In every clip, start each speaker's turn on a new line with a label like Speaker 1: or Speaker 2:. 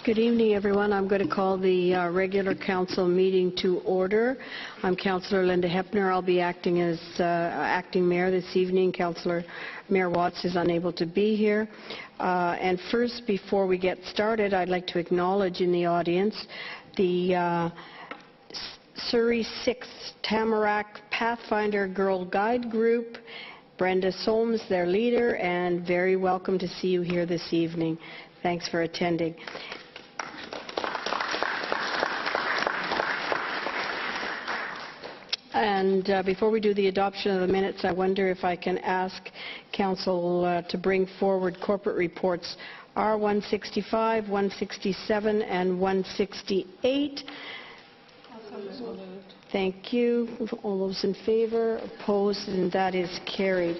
Speaker 1: Good evening, everyone. I'm going to call the regular council meeting to order. I'm Councillor Linda Hepner. I'll be acting as acting mayor this evening. Councillor Mayor Watts is unable to be here. And first, before we get started, I'd like to acknowledge in the audience the Surrey 6th Tamarack Pathfinder Girl Guide Group, Brenda Solms, their leader, and very welcome to see you here this evening. Thanks for attending. And before we do the adoption of the minutes, I wonder if I can ask Council to bring forward corporate reports R165, 167, and 168. Thank you. All those in favor, opposed, and that is carried.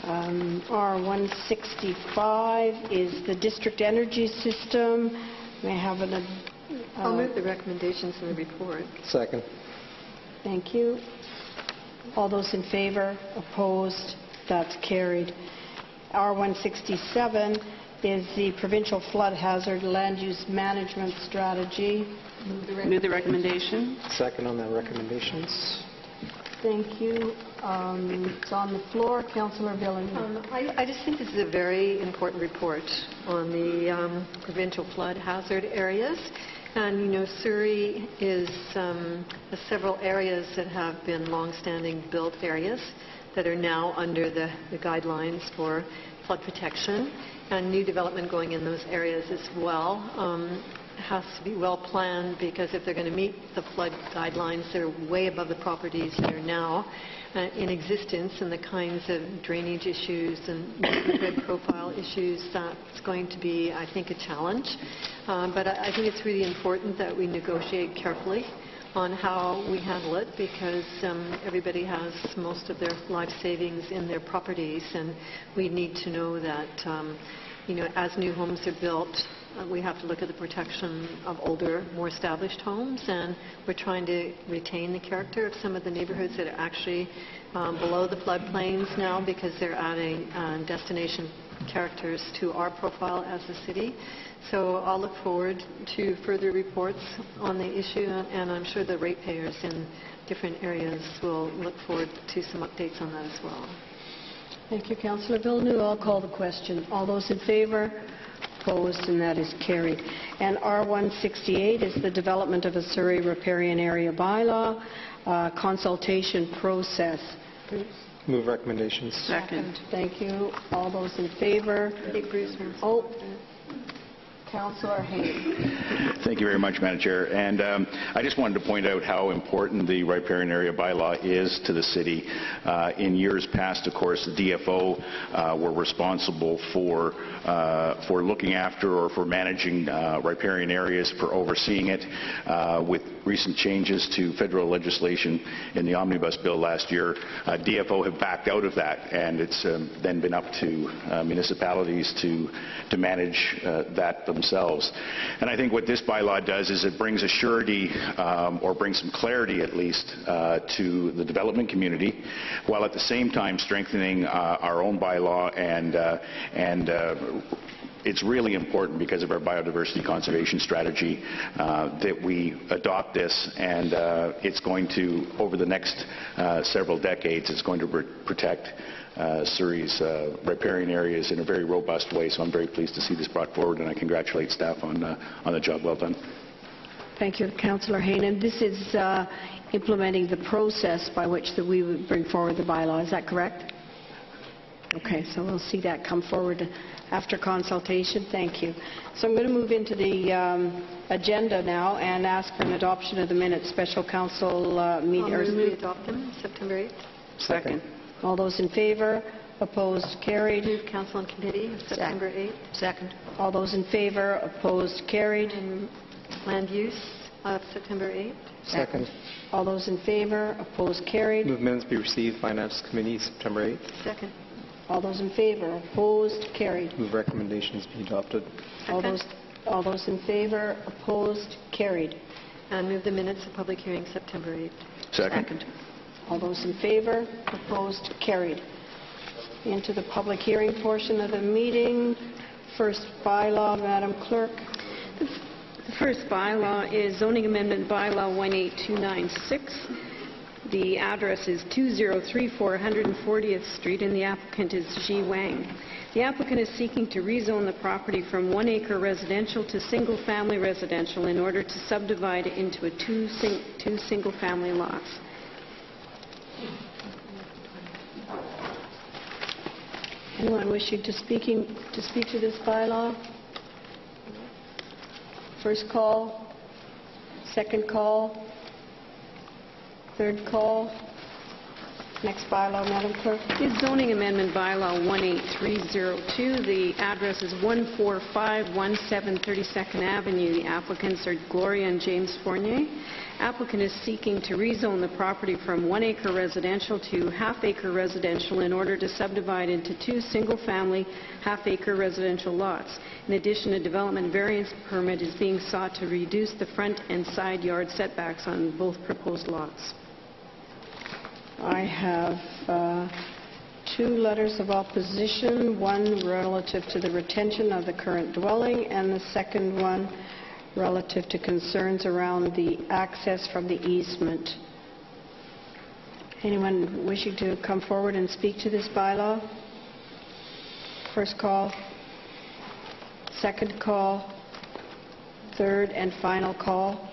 Speaker 1: R165 is the district energy system. May I have an...
Speaker 2: I'll move the recommendations in the report.
Speaker 3: Second.
Speaker 1: Thank you. All those in favor, opposed, that's carried. R167 is the provincial flood hazard land use management strategy.
Speaker 2: Move the recommendation.
Speaker 3: Second on the recommendations.
Speaker 1: Thank you. It's on the floor. Councillor Villeneuve.
Speaker 2: I just think this is a very important report on the provincial flood hazard areas. And, you know, Surrey is several areas that have been long-standing built areas that are now under the guidelines for flood protection, and new development going in those areas as well has to be well planned, because if they're going to meet the flood guidelines, they're way above the properties that are now in existence, and the kinds of drainage issues and neighborhood profile issues, that's going to be, I think, a challenge. But I think it's really important that we negotiate carefully on how we handle it, because everybody has most of their life savings in their properties, and we need to know that you know, as new homes are built, we have to look at the protection of older, more established homes, and we're trying to retain the character of some of the neighborhoods that are actually below the floodplains now, because they're adding destination characters to our profile as a city. So I'll look forward to further reports on the issue, and I'm sure the ratepayers in different areas will look forward to some updates on that as well.
Speaker 1: Thank you, Councillor Villeneuve. I'll call the question. All those in favour? Opposed, and that is carried. And R168 is the development of a Surrey riparian area bylaw consultation process. Bruce?
Speaker 3: Move recommendations.
Speaker 2: Second.
Speaker 1: Thank you. All those in favour? Oh, Councillor Hayne.
Speaker 4: Thank you very much, Madam Chair. And I just wanted to point out how important the riparian area bylaw is to the city. In years past, of course, the DFO were responsible for looking after or for managing riparian areas, for overseeing it. With recent changes to federal legislation in the omnibus bill last year, DFO have backed out of that, and it's then been up to municipalities to manage that themselves. And I think what this bylaw does is it brings a surety, or brings some clarity at least, to the development community, while at the same time strengthening our own bylaw, and it's really important because of our biodiversity conservation strategy that we adopt this, and it's going to, over the next several decades, it's going to protect Surrey's riparian areas in a very robust way. So I'm very pleased to see this brought forward, and I congratulate staff on the job well done.
Speaker 1: Thank you, Councillor Hayne. And this is implementing the process by which we would bring forward the bylaw. Is that correct? Okay, so we'll see that come forward after consultation. Thank you. So I'm going to move into the agenda now and ask for an adoption of the minutes. Special council meeting.
Speaker 2: I'll move we adopt them September 8th.
Speaker 3: Second.
Speaker 1: All those in favour? Opposed? Carried.
Speaker 2: Move council and committee September 8th.
Speaker 1: Second. All those in favour? Opposed? Carried.
Speaker 2: And land use of September 8th.
Speaker 3: Second.
Speaker 1: All those in favour? Opposed? Carried.
Speaker 3: Move minutes be received. Finance Committee September 8th.
Speaker 2: Second.
Speaker 1: All those in favour? Opposed? Carried.
Speaker 3: Move recommendations be adopted.
Speaker 1: All those in favour? Opposed? Carried.
Speaker 2: And move the minutes of public hearing September 8th.
Speaker 4: Second.
Speaker 1: All those in favour? Opposed? Carried. Into the public hearing portion of the meeting. First bylaw, Madam Clerk.
Speaker 5: The first bylaw is zoning amendment bylaw 18296. The address is 2034 140th Street, and the applicant is Ji Wang. The applicant is seeking to rezone the property from 1 acre residential to single-family residential in order to subdivide it into two single-family lots.
Speaker 1: Anyone wishing to speak to this bylaw? First call, second call, third call. Next bylaw, Madam Clerk.
Speaker 5: Is zoning amendment bylaw 18302. The address is 14517 32nd Avenue. The applicants are Gloria and James Fournier. Applicant is seeking to rezone the property from 1 acre residential to half-acre residential in order to subdivide into two single-family half-acre residential lots. In addition, a development variance permit is being sought to reduce the front and side yard setbacks on both proposed lots.
Speaker 1: I have two letters of opposition, one relative to the retention of the current dwelling and the second one relative to concerns around the access from the easement. Anyone wishing to come forward and speak to this bylaw? First call, second call, third and final call.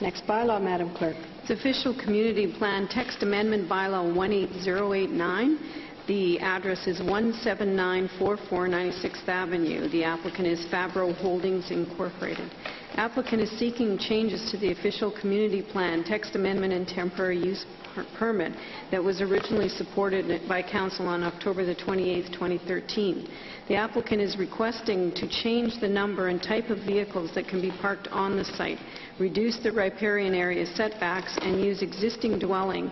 Speaker 1: Next bylaw, Madam Clerk.
Speaker 5: It's official community plan text amendment bylaw 18089. The address is 17944 96th Avenue. The applicant is Fabro Holdings Incorporated. Applicant is seeking changes to the official community plan text amendment and temporary use permit that was originally supported by Council on October the 28th, 2013. The applicant is requesting to change the number and type of vehicles that can be parked on the site, reduce the riparian area setbacks, and use the existing dwelling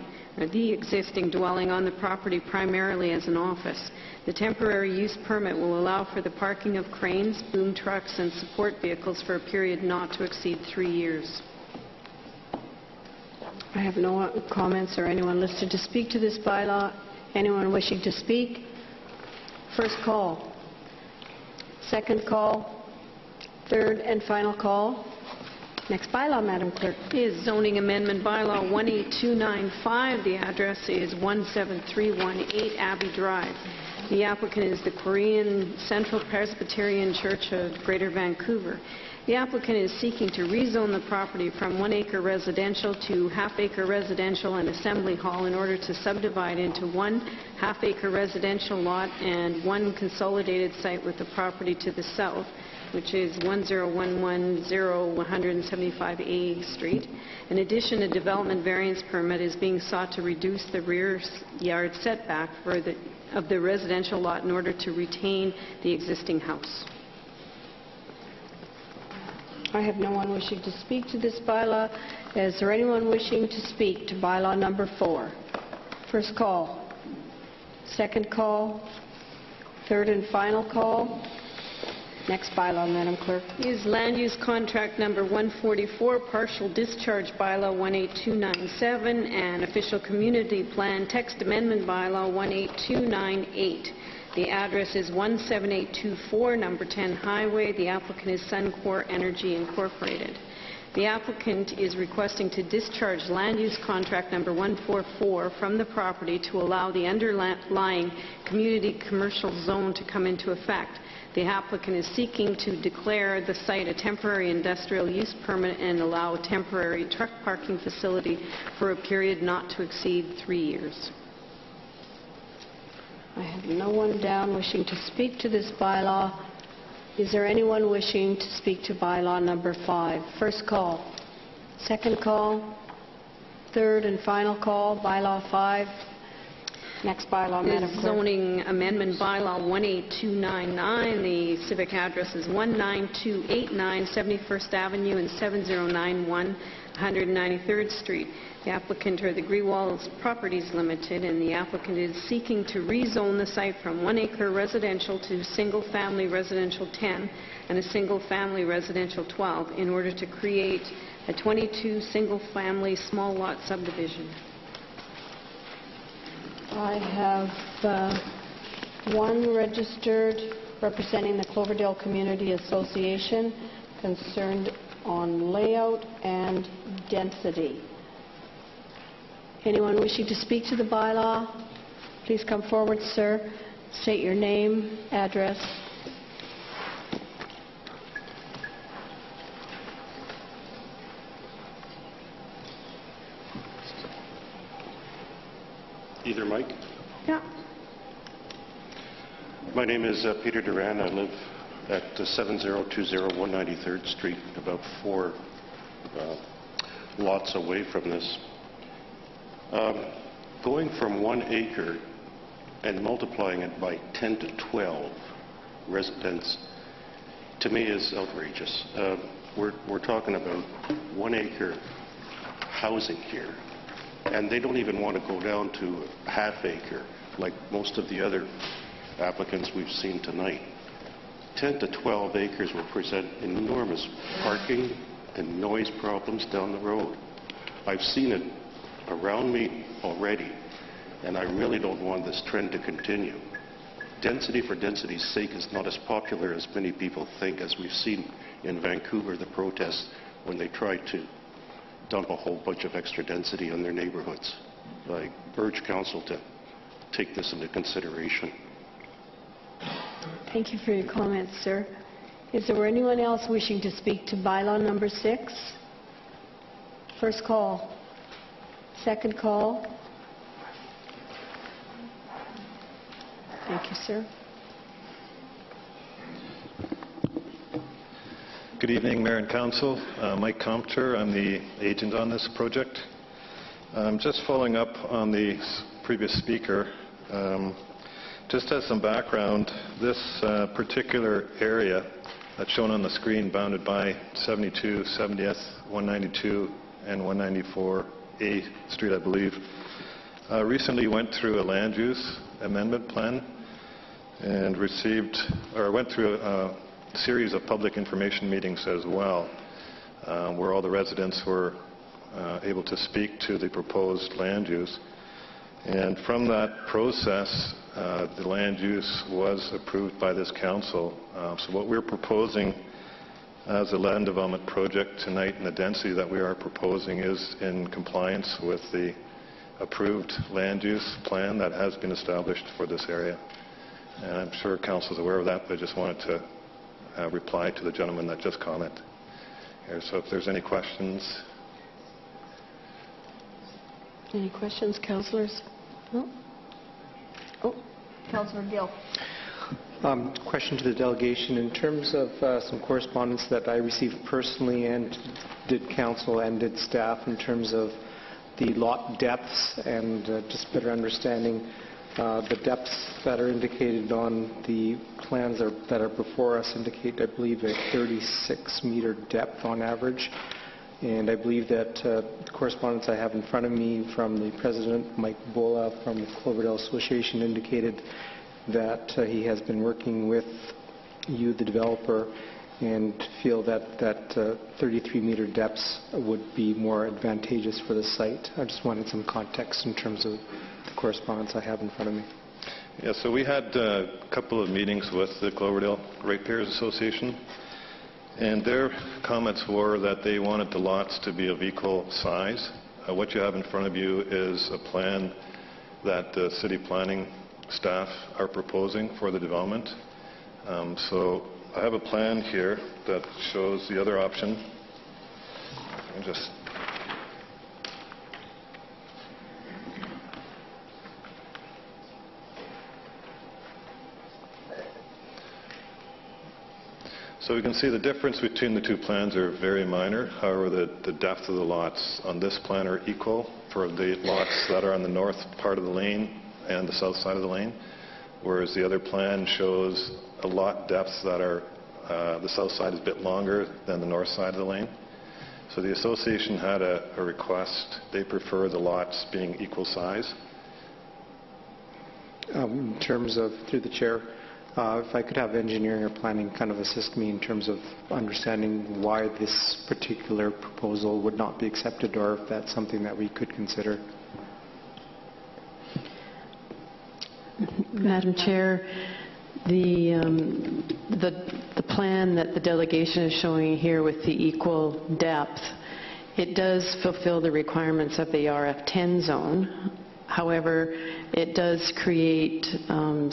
Speaker 5: on the property primarily as an office. The temporary use permit will allow for the parking of cranes, boom trucks, and support vehicles for a period not to exceed 3 years.
Speaker 1: I have no comments or anyone listed to speak to this bylaw. Anyone wishing to speak? First call, second call, third and final call. Next bylaw, Madam Clerk.
Speaker 5: Is zoning amendment bylaw 18295. The address is 17318 Abbey Drive. The applicant is the Korean Central Presbyterian Church of Greater Vancouver. The applicant is seeking to rezone the property from 1 acre residential to half-acre residential and assembly hall in order to subdivide into one half-acre residential lot and one consolidated site with the property to the south, which is 10110 175A Street. In addition, a development variance permit is being sought to reduce the rear yard setback of the residential lot in order to retain the existing house.
Speaker 1: I have no one wishing to speak to this bylaw. Is there anyone wishing to speak to bylaw number 4? First call, second call, third and final call. Next bylaw, Madam Clerk.
Speaker 5: Is land use contract number 144, partial discharge bylaw 18297, and official community plan text amendment bylaw 18298. The address is 17824, number 10 Highway. The applicant is Suncor Energy Incorporated. The applicant is requesting to discharge land use contract number 144 from the property to allow the underlying community commercial zone to come into effect. The applicant is seeking to declare the site a temporary industrial use permit and allow a temporary truck parking facility for a period not to exceed 3 years.
Speaker 1: I have no one down wishing to speak to this bylaw. Is there anyone wishing to speak to bylaw number 5? First call, second call, third and final call, bylaw 5. Next bylaw, Madam Clerk.
Speaker 5: Zoning amendment bylaw 18299. The civic address is 19289 71st Avenue and 7091 193rd Street. The applicant are the Grewalds Properties Limited, and the applicant is seeking to rezone the site from 1 acre residential to single-family residential 10 and a single-family residential 12 in order to create a 22 single-family small lot subdivision.
Speaker 1: I have one registered representing the Cloverdale Community Association, concerned on layout and density. Anyone wishing to speak to the bylaw, please come forward, sir. State your name, address.
Speaker 6: Either Mike?
Speaker 1: Yeah.
Speaker 6: My name is Peter Duran. I live at 7020 193rd Street, about 4 lots away from this. Going from 1 acre and multiplying it by 10 to 12 residents, to me, is outrageous. We're talking about 1 acre housing here, and they don't even want to go down to ½ acre like most of the other applicants we've seen tonight. 10 to 12 acres will present enormous parking and noise problems down the road. I've seen it around me already, and I really don't want this trend to continue. Density for density's sake is not as popular as many people think, as we've seen in Vancouver, the protests, when they tried to dump a whole bunch of extra density on their neighborhoods. I urge council to take this into consideration.
Speaker 1: Thank you for your comments, sir. Is there anyone else wishing to speak to bylaw number 6? First call. Second call. Thank you, sir.
Speaker 7: Good evening, Mayor and Council. Mike Compter, I'm the agent on this project. Just following up on the previous speaker, just as some background, this particular area that's shown on the screen, bounded by 72, 70th, 192, and 194A Street, I believe, recently went through a land use amendment plan and went through a series of public information meetings as well, where all the residents were able to speak to the proposed land use. And from that process, the land use was approved by this council. So what we're proposing as a land development project tonight, and the density that we are proposing, is in compliance with the approved land use plan that has been established for this area. And I'm sure council is aware of that, but I just wanted to reply to the gentleman that just commented here. So if there's any questions.
Speaker 1: Any questions, councillors? No? Oh, Councillor Gill.
Speaker 3: Question to the delegation. In terms of some correspondence that I received personally, and did council and did staff, in terms of the lot depths and just better understanding the depths that are indicated on the plans that are before us indicate, I believe, a 36-meter depth on average. And I believe that the correspondence I have in front of me from the President, Mike Bola, from the Cloverdale Association, indicated that he has been working with you, the developer, and feel that 33-meter depths would be more advantageous for the site. I just wanted some context in terms of the correspondence I have in front of me.
Speaker 7: Yeah, so we had a couple of meetings with the Cloverdale Ratepayers Association, and their comments were that they wanted the lots to be of equal size. What you have in front of you is a plan that the city planning staff are proposing for the development. So I have a plan here that shows the other option. So we can see the difference between the two plans are very minor. However, the depth of the lots on this plan are equal for the lots that are on the north part of the lane and the south side of the lane, whereas the other plan shows a lot depths that are, the south side is a bit longer than the north side of the lane. So the association had a request. They prefer the lots being equal size.
Speaker 3: In terms of, through the chair, if I could have engineering or planning kind of assist me in terms of understanding why this particular proposal would not be accepted, or if that's something that we could consider.
Speaker 1: Madam Chair,
Speaker 5: The plan that the delegation is showing here with the equal depth, it does fulfill the requirements of the RF10 zone. However, it does create some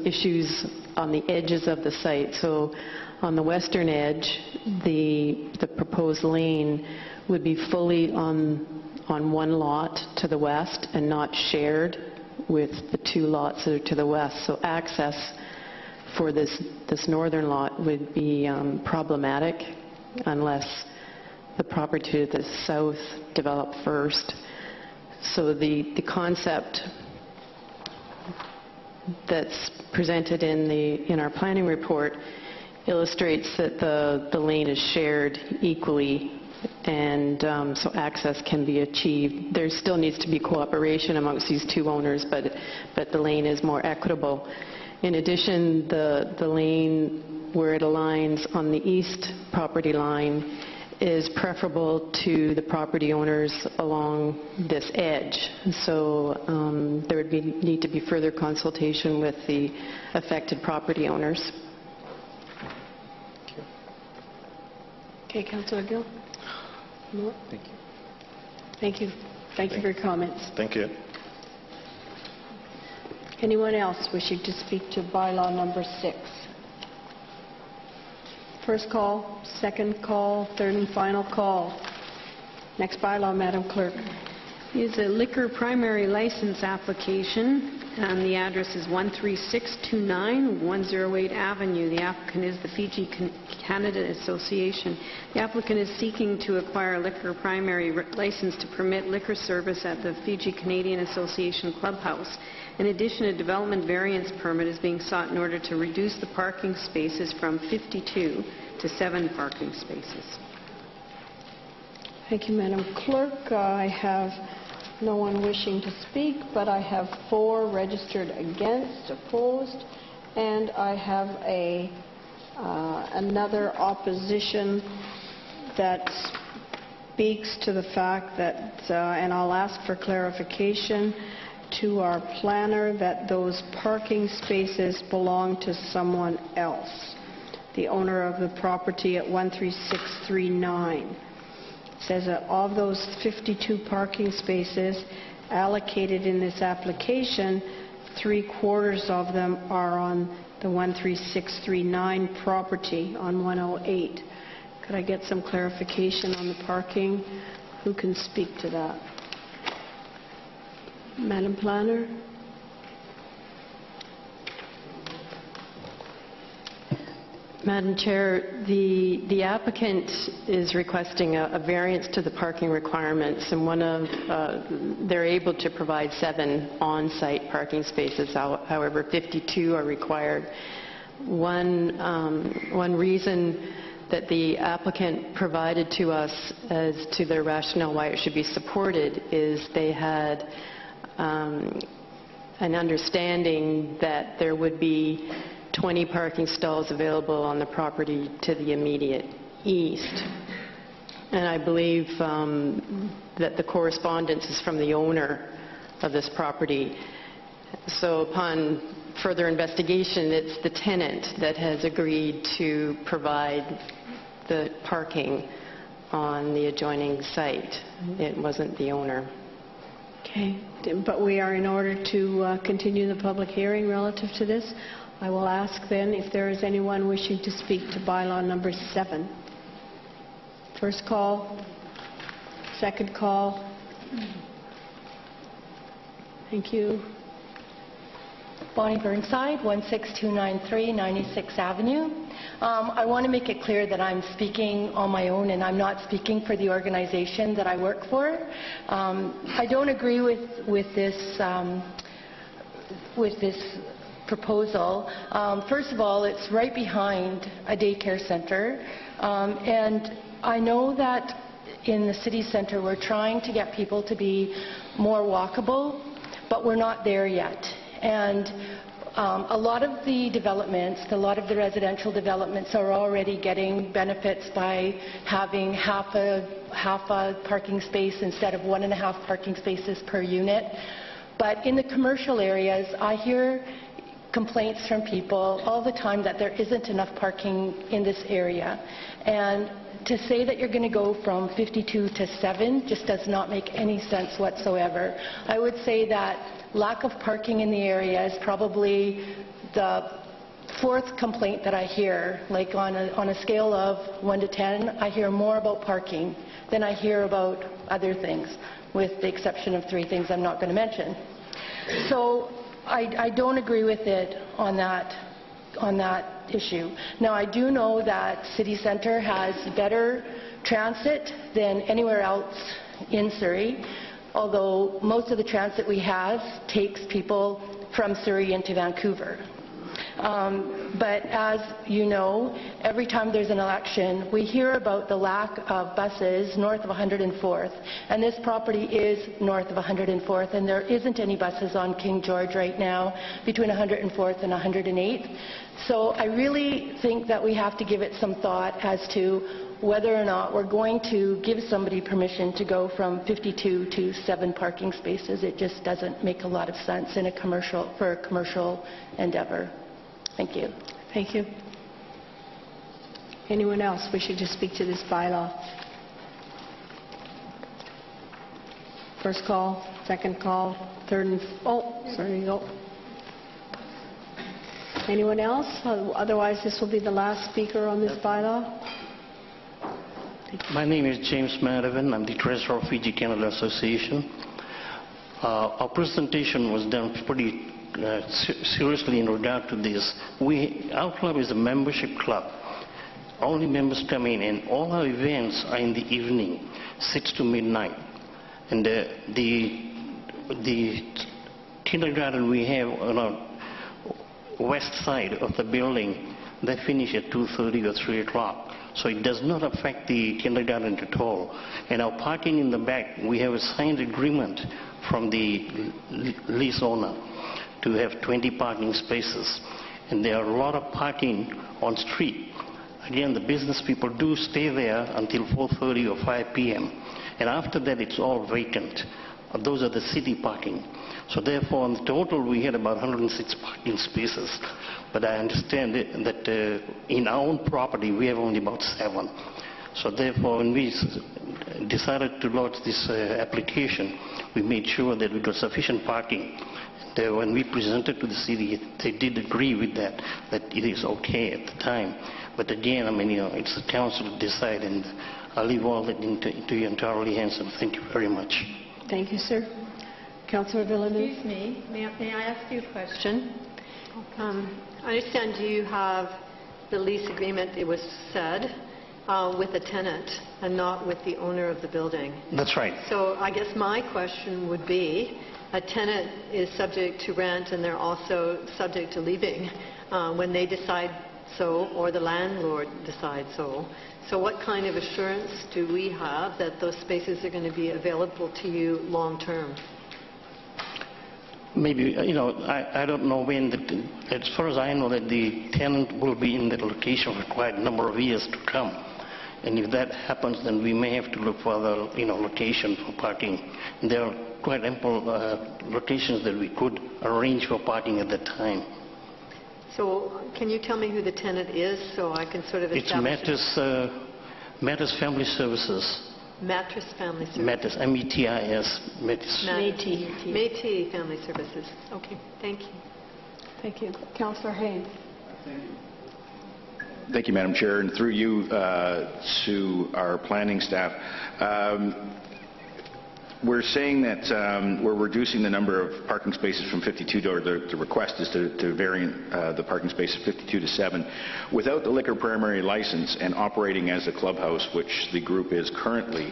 Speaker 5: issues on the edges of the site. So on the western edge, the proposed lane would be fully on one lot to the west and not shared with the two lots that are to the west. So access for this northern lot would be problematic unless the property to the south developed first. So the concept that's presented in our planning report illustrates that the lane is shared equally, and so access can be achieved. There still needs to be cooperation amongst these two owners, but the lane is more equitable. In addition, the lane where it aligns on the east property line is preferable to the property owners along this edge. So there would need to be further consultation with the affected property owners.
Speaker 1: Okay, Councillor Gill? No?
Speaker 3: Thank you.
Speaker 1: Thank you. Thank you for your comments.
Speaker 7: Thank you.
Speaker 1: Anyone else wishing to speak to bylaw number 6? First call, second call, third and final call. Next bylaw, Madam Clerk.
Speaker 5: Is a liquor primary license application, and the address is 13629 108 Avenue. The applicant is the Fiji Canada Association. The applicant is seeking to acquire a liquor primary license to permit liquor service at the Fiji Canadian Association Clubhouse. In addition, a development variance permit is being sought in order to reduce the parking spaces from 52 to 7 parking spaces.
Speaker 1: Thank you, Madam Clerk. I have no one wishing to speak, but I have 4 registered against, opposed, and I have another opposition that speaks to the fact that, and I'll ask for clarification to our planner, that those parking spaces belong to someone else, the owner of the property at 13639. It says that of those 52 parking spaces allocated in this application, 3/4 of them are on the 13639 property on 108. Could I get some clarification on the parking? Who can speak to that? Madam Planner?
Speaker 8: Madam Chair, the applicant is requesting a variance to the parking requirements, and they're able to provide 7 on-site parking spaces. However, 52 are required. One reason that the applicant provided to us as to their rationale why it should be supported is they had an understanding that there would be 20 parking stalls available on the property to the immediate east. And I believe that the correspondence is from the owner of this property. So upon further investigation, it's the tenant that has agreed to provide the parking on the adjoining site. It wasn't the owner.
Speaker 1: Okay, but we are in order to continue the public hearing relative to this. I will ask then if there is anyone wishing to speak to bylaw number 7. First call, second call. Thank you.
Speaker 9: Bonnie Burnside, 16293 96th Avenue. I want to make it clear that I'm speaking on my own and I'm not speaking for the organization that I work for. I don't agree with this proposal. First of all, it's right behind a daycare center, and I know that in the city center we're trying to get people to be more walkable, but we're not there yet. And a lot of the developments, a lot of the residential developments are already getting benefits by having half a parking space instead of 1.5 parking spaces per unit. But in the commercial areas, I hear complaints from people all the time that there isn't enough parking in this area. And to say that you're going to go from 52 to 7 just does not make any sense whatsoever. I would say that lack of parking in the area is probably the fourth complaint that I hear. Like on a scale of 1 to 10, I hear more about parking than I hear about other things, with the exception of 3 things I'm not going to mention. So I don't agree with it on that issue. Now, I do know that City Centre has better transit than anywhere else in Surrey, although most of the transit we have takes people from Surrey into Vancouver. But as you know, every time there's an election, we hear about the lack of buses north of 104th, and this property is north of 104th, and there isn't any buses on King George right now between 104th and 108th. So I really think that we have to give it some thought as to whether or not we're going to give somebody permission to go from 52 to 7 parking spaces. It just doesn't make a lot of sense for a commercial endeavor. Thank you.
Speaker 1: Thank you. Anyone else wishing to speak to this bylaw? First call, second call, third and... Oh, sorry, you go. Anyone else? Otherwise, this will be the last speaker on this bylaw.
Speaker 10: My name is James Madivan. I'm the Treasurer of Fiji Canada Association. Our presentation was done pretty seriously in regard to this. Our club is a membership club. Only members come in, and all our events are in the evening, 6 to midnight. And the kindergarten we have on our west side of the building, they finish at 2:30 or 3 o'clock. So it does not affect the kindergarten at all. And our parking in the back, we have a signed agreement from the lease owner to have 20 parking spaces. And there are a lot of parking on street. Again, the business people do stay there until 4:30 or 5 p.m. And after that, it's all vacant. Those are the city parking. So therefore, in total, we had about 106 parking spaces. But I understand that in our own property, we have only about 7. So therefore, when we decided to launch this application, we made sure that we got sufficient parking. When we presented to the city, they did agree with that it is okay at the time. But again, I mean, it's the council to decide, and I'll leave all that into your entirely hands, and thank you very much.
Speaker 1: Thank you, sir. Councillor Villeneuve.
Speaker 2: Excuse me, may I ask you a question? I understand you have the lease agreement, it was said, with a tenant and not with the owner of the building.
Speaker 10: That's right.
Speaker 2: So I guess my question would be, a tenant is subject to rent and they're also subject to leaving when they decide so, or the landlord decides so. So what kind of assurance do we have that those spaces are going to be available to you long term?
Speaker 10: Maybe, I don't know when, as far as I know, that the tenant will be in that location for quite a number of years to come. And if that happens, then we may have to look for other, location for parking. And there are quite ample locations that we could arrange for parking at that time. So
Speaker 2: can you tell me who the tenant is so I can sort of establish
Speaker 10: It's Mattis Family Services.
Speaker 2: Mattress Family Services.
Speaker 10: Mattis, M-E-T-I-S. Mattis.
Speaker 2: Métis Family Services. Okay, thank you.
Speaker 1: Thank you. Councillor Haynes.
Speaker 4: Thank you, Madam Chair, and through you to our planning staff. We're saying that we're reducing the number of parking spaces from 52 to, or the request is to vary the parking spaces 52 to 7. Without the liquor primary license and operating as a clubhouse, which the group is currently,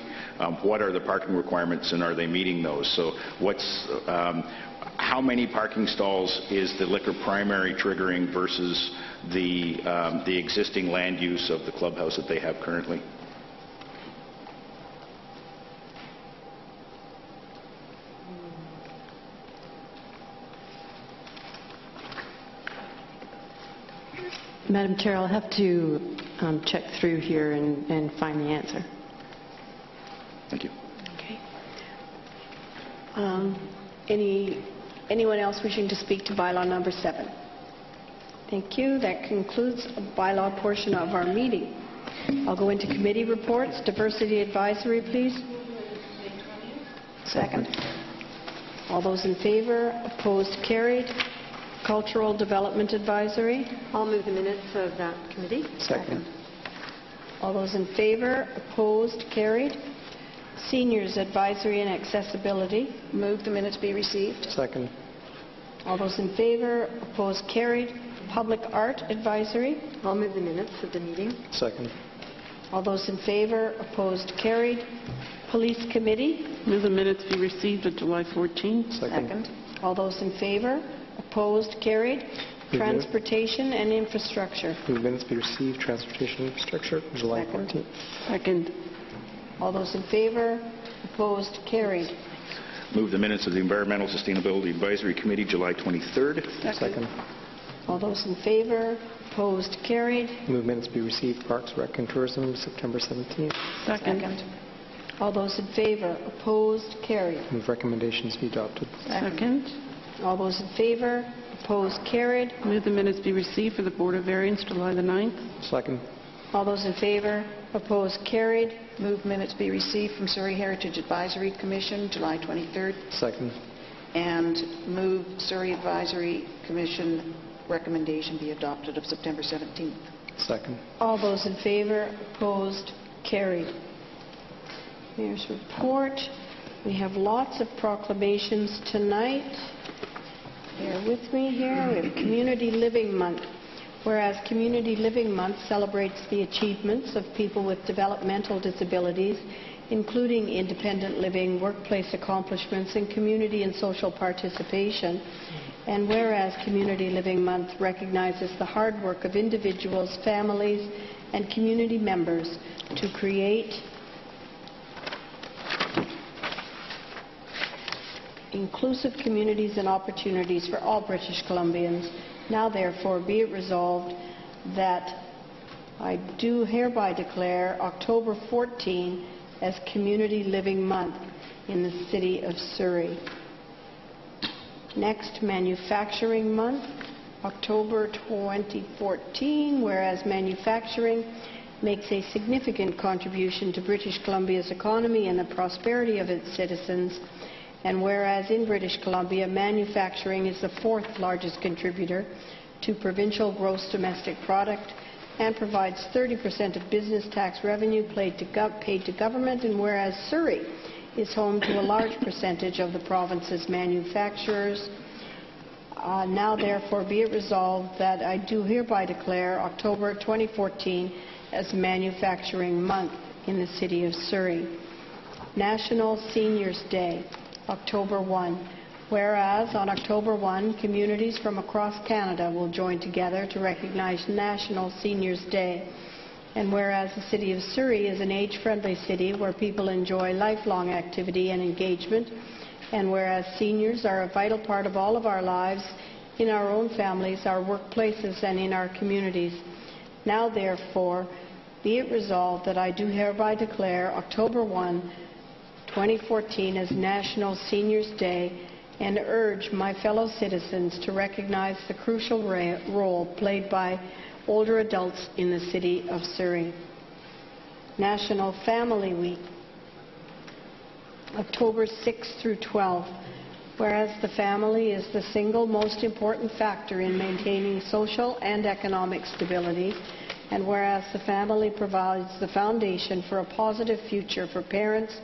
Speaker 4: what are the parking requirements and are they meeting those? So how many parking stalls is the liquor primary triggering versus the existing land use of the clubhouse that they have currently?
Speaker 8: Madam Chair, I'll have to check through here and find the answer.
Speaker 4: Thank you.
Speaker 1: Okay. Anyone else wishing to speak to bylaw number 7? Thank you. That concludes the bylaw portion of our meeting. I'll go into committee reports. Diversity Advisory, please. Second. All those in favor? Opposed? Carried. Cultural Development Advisory.
Speaker 2: I'll move the minutes of that committee.
Speaker 3: Second.
Speaker 1: All those in favor? Opposed? Carried. Seniors Advisory and Accessibility.
Speaker 2: Move the minutes be received.
Speaker 3: Second.
Speaker 1: All those in favor? Opposed? Carried. Public Art Advisory.
Speaker 2: I'll move the minutes of the meeting.
Speaker 3: Second.
Speaker 1: All those in favor? Opposed? Carried. Police Committee.
Speaker 11: Move the minutes be received of July 14th.
Speaker 3: Second.
Speaker 1: All those in favor? Opposed? Carried.
Speaker 3: Move
Speaker 1: Transportation and Infrastructure.
Speaker 3: Move minutes be received. Transportation Infrastructure, July
Speaker 1: Second.
Speaker 3: 14th.
Speaker 11: Second.
Speaker 1: All those in favor? Opposed? Carried.
Speaker 4: Move the minutes of the Environmental Sustainability Advisory Committee, July 23rd.
Speaker 3: Second.
Speaker 1: All those in favor? Opposed? Carried.
Speaker 3: Move minutes be received. Parks, Rec and Tourism, September 17th.
Speaker 11: Second.
Speaker 1: All those in favor? Opposed? Carried.
Speaker 3: Move recommendations be adopted.
Speaker 11: Second.
Speaker 1: All those in favor? Opposed? Carried.
Speaker 11: Move the minutes be received for the Board of Variance, July the 9th.
Speaker 3: Second.
Speaker 1: All those in favor? Opposed? Carried.
Speaker 12: Move minutes be received from Surrey Heritage Advisory Commission, July 23rd.
Speaker 3: Second.
Speaker 12: And move Surrey Advisory Commission recommendation be adopted of September 17th.
Speaker 3: Second.
Speaker 1: All those in favor? Opposed? Carried. Mayor's report. We have lots of proclamations tonight. Bear with me here. We have Community Living Month. Whereas Community Living Month celebrates the achievements of people with developmental disabilities, including independent living, workplace accomplishments, and community and social participation. And whereas Community Living Month recognizes the hard work of individuals, families, and community members to create inclusive communities and opportunities for all British Columbians. Now, therefore, be it resolved that I do hereby declare October 14 as Community Living Month in the City of Surrey. Next, Manufacturing Month, October 2014, whereas manufacturing makes a significant contribution to British Columbia's economy and the prosperity of its citizens, and whereas in British Columbia, manufacturing is the fourth largest contributor to provincial gross domestic product and provides 30% of business tax revenue paid to government, and whereas Surrey is home to a large percentage of the province's manufacturers. Now, therefore, be it resolved that I do hereby declare October 2014 as Manufacturing Month in the City of Surrey. National Seniors Day, October 1. Whereas on October 1, communities from across Canada will join together to recognize National Seniors Day. And whereas the City of Surrey is an age-friendly city where people enjoy lifelong activity and engagement, and whereas seniors are a vital part of all of our lives, in our own families, our workplaces, and in our communities. Now, therefore, be it resolved that I do hereby declare October 1, 2014 as National Seniors Day, and urge my fellow citizens to recognize the crucial role played by older adults in the City of Surrey. National Family Week, October 6 through 12. Whereas the family is the single most important factor in maintaining social and economic stability, and whereas the family provides the foundation for a positive future for parents,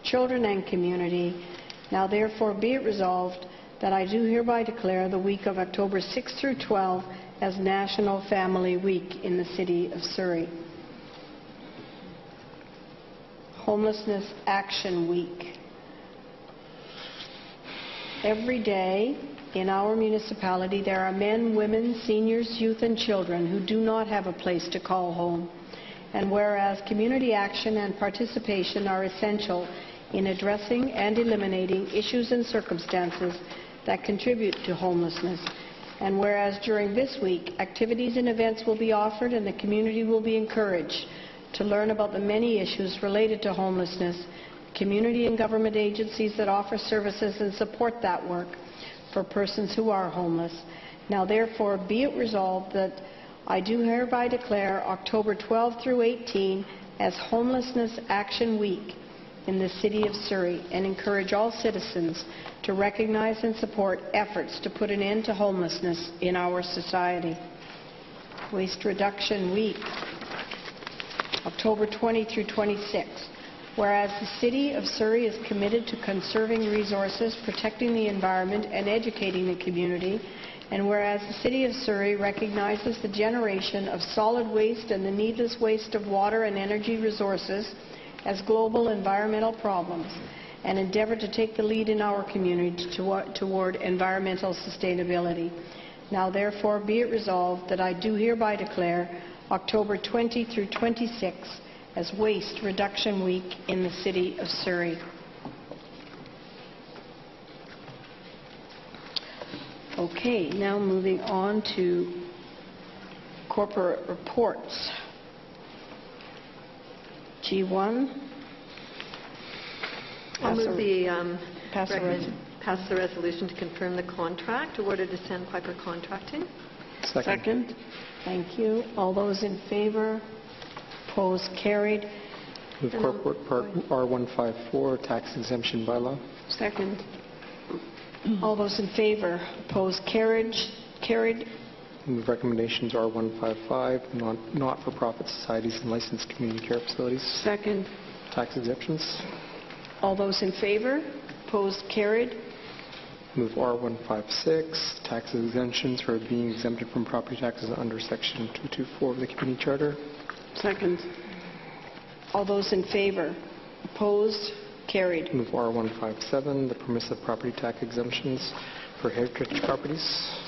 Speaker 1: children, and community, now therefore be it resolved that I do hereby declare the week of October 6 through 12 as National Family Week in the City of Surrey. Homelessness Action Week. Every day in our municipality there are men, women, seniors, youth, and children who do not have a place to call home. And whereas community action and participation are essential in addressing and eliminating issues and circumstances that contribute to homelessness. And whereas during this week, activities and events will be offered and the community will be encouraged to learn about the many issues related to homelessness, community and government agencies that offer services and support that work for persons who are homeless. Now therefore be it resolved that I do hereby declare October 12 through 18 as Homelessness Action Week in the City of Surrey and encourage all citizens to recognize and support efforts to put an end to homelessness in our society. Waste Reduction Week, October 20 through 26. Whereas the City of Surrey is committed to conserving resources, protecting the environment, and educating the community, and whereas the City of Surrey recognizes the generation of solid waste and the needless waste of water and energy resources as global environmental problems, and endeavor to take the lead in our community toward environmental sustainability. Now therefore be it resolved that I do hereby declare October 20 through 26 as Waste Reduction Week in the City of Surrey. Okay, now moving on to corporate reports. G1.
Speaker 2: I'll move the pass the resolution to confirm the contract awarded to Sandpiper Contracting.
Speaker 1: Second. Thank you. All those in favor? Opposed? Carried.
Speaker 3: Move corporate part R154, tax exemption bylaw.
Speaker 1: Second. All those in favor? Opposed? Carried.
Speaker 3: Move recommendations R155, not-for-profit societies and licensed community care facilities.
Speaker 1: Second.
Speaker 3: Tax exemptions.
Speaker 1: All those in favor? Opposed? Carried.
Speaker 3: Move R156, tax exemptions for being exempted from property taxes under Section 224 of the Community Charter.
Speaker 1: Second. All those in favor? Opposed? Carried.
Speaker 3: Move R157, the permissive property tax exemptions for heritage properties.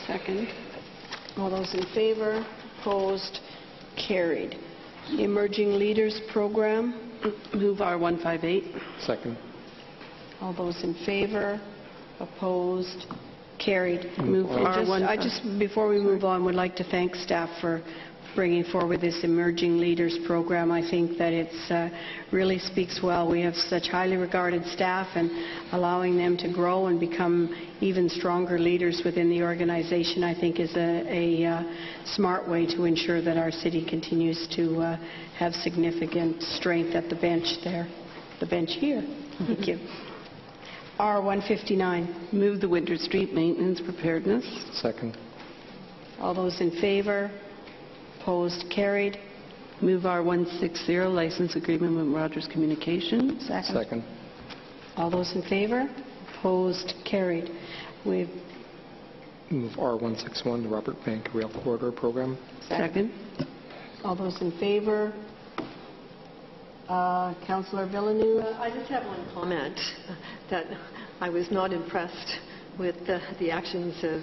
Speaker 1: Second. All those in favor? Opposed? Carried. Emerging Leaders Program.
Speaker 11: Move R158.
Speaker 3: Second.
Speaker 1: All those in favor? Opposed? Carried.
Speaker 3: Move
Speaker 1: Before we move on, would like to thank staff for bringing forward this Emerging Leaders Program. I think that it really speaks well. We have such highly regarded staff, and allowing them to grow and become even stronger leaders within the organization, I think, is a smart way to ensure that our city continues to have significant strength at the bench there, the bench here. Thank you. R159.
Speaker 11: Move the Winter Street Maintenance Preparedness.
Speaker 3: Second.
Speaker 1: All those in favor? Opposed? Carried.
Speaker 11: Move R160, License Agreement with Rogers Communications.
Speaker 3: Second.
Speaker 1: All those in favor? Opposed? Carried. We've
Speaker 3: Move R161, the Robert Bank Rail Corridor Program.
Speaker 11: Second.
Speaker 1: all those in favor? Councillor Villeneuve.
Speaker 2: I just have one comment that I was not impressed with the actions of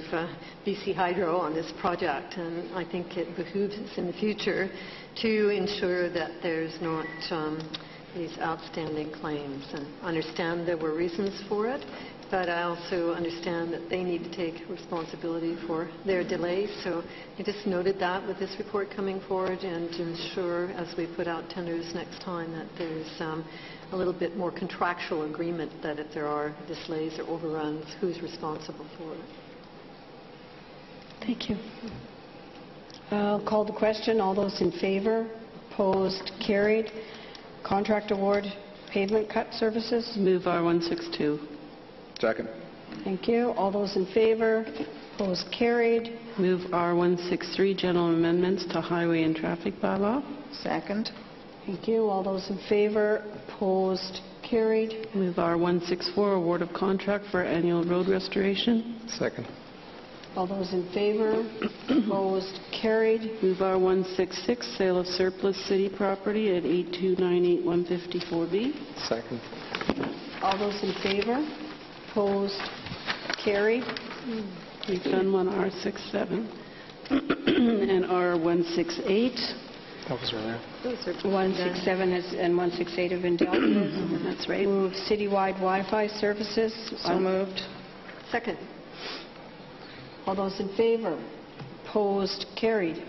Speaker 2: BC Hydro on this project, and I think it behooves us in the future to ensure that there's not these outstanding claims. And I understand there were reasons for it, but I also understand that they need to take responsibility for their delays. So I just noted that with this report coming forward, and to ensure as we put out tenders next time that there's a little bit more contractual agreement that if there are delays or overruns, who's responsible for it.
Speaker 1: Thank you. I'll call the question. All those in favor? Opposed? Carried. Contract award pavement cut services.
Speaker 11: Move R162.
Speaker 3: Second.
Speaker 1: Thank you. All those in favor? Opposed? Carried.
Speaker 11: Move R163, general amendments to highway and traffic bylaw.
Speaker 12: Second.
Speaker 1: Thank you. All those in favor? Opposed? Carried.
Speaker 11: Move R164, award of contract for annual road restoration.
Speaker 3: Second.
Speaker 1: All those in favor? Opposed? Carried.
Speaker 11: Move R166, sale of surplus city property at 8298154B.
Speaker 3: Second.
Speaker 1: All those in favor? Opposed? Carried.
Speaker 11: We've done one R67 and R168.
Speaker 3: That was earlier.
Speaker 1: 167 and 168 have been dealt with.
Speaker 11: That's right.
Speaker 1: Move citywide Wi-Fi services.
Speaker 11: So moved.
Speaker 2: Second.
Speaker 1: All those in favor? Opposed? Carried.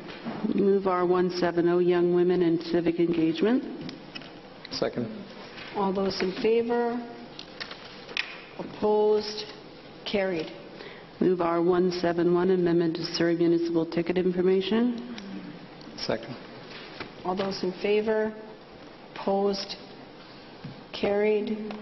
Speaker 11: Move R170, young women and civic engagement.
Speaker 3: Second.
Speaker 1: All those in favor? Opposed? Carried.
Speaker 11: Move R171, amendment to Surrey Municipal Ticket Information.
Speaker 3: Second.
Speaker 1: All those in favor? Opposed? Carried.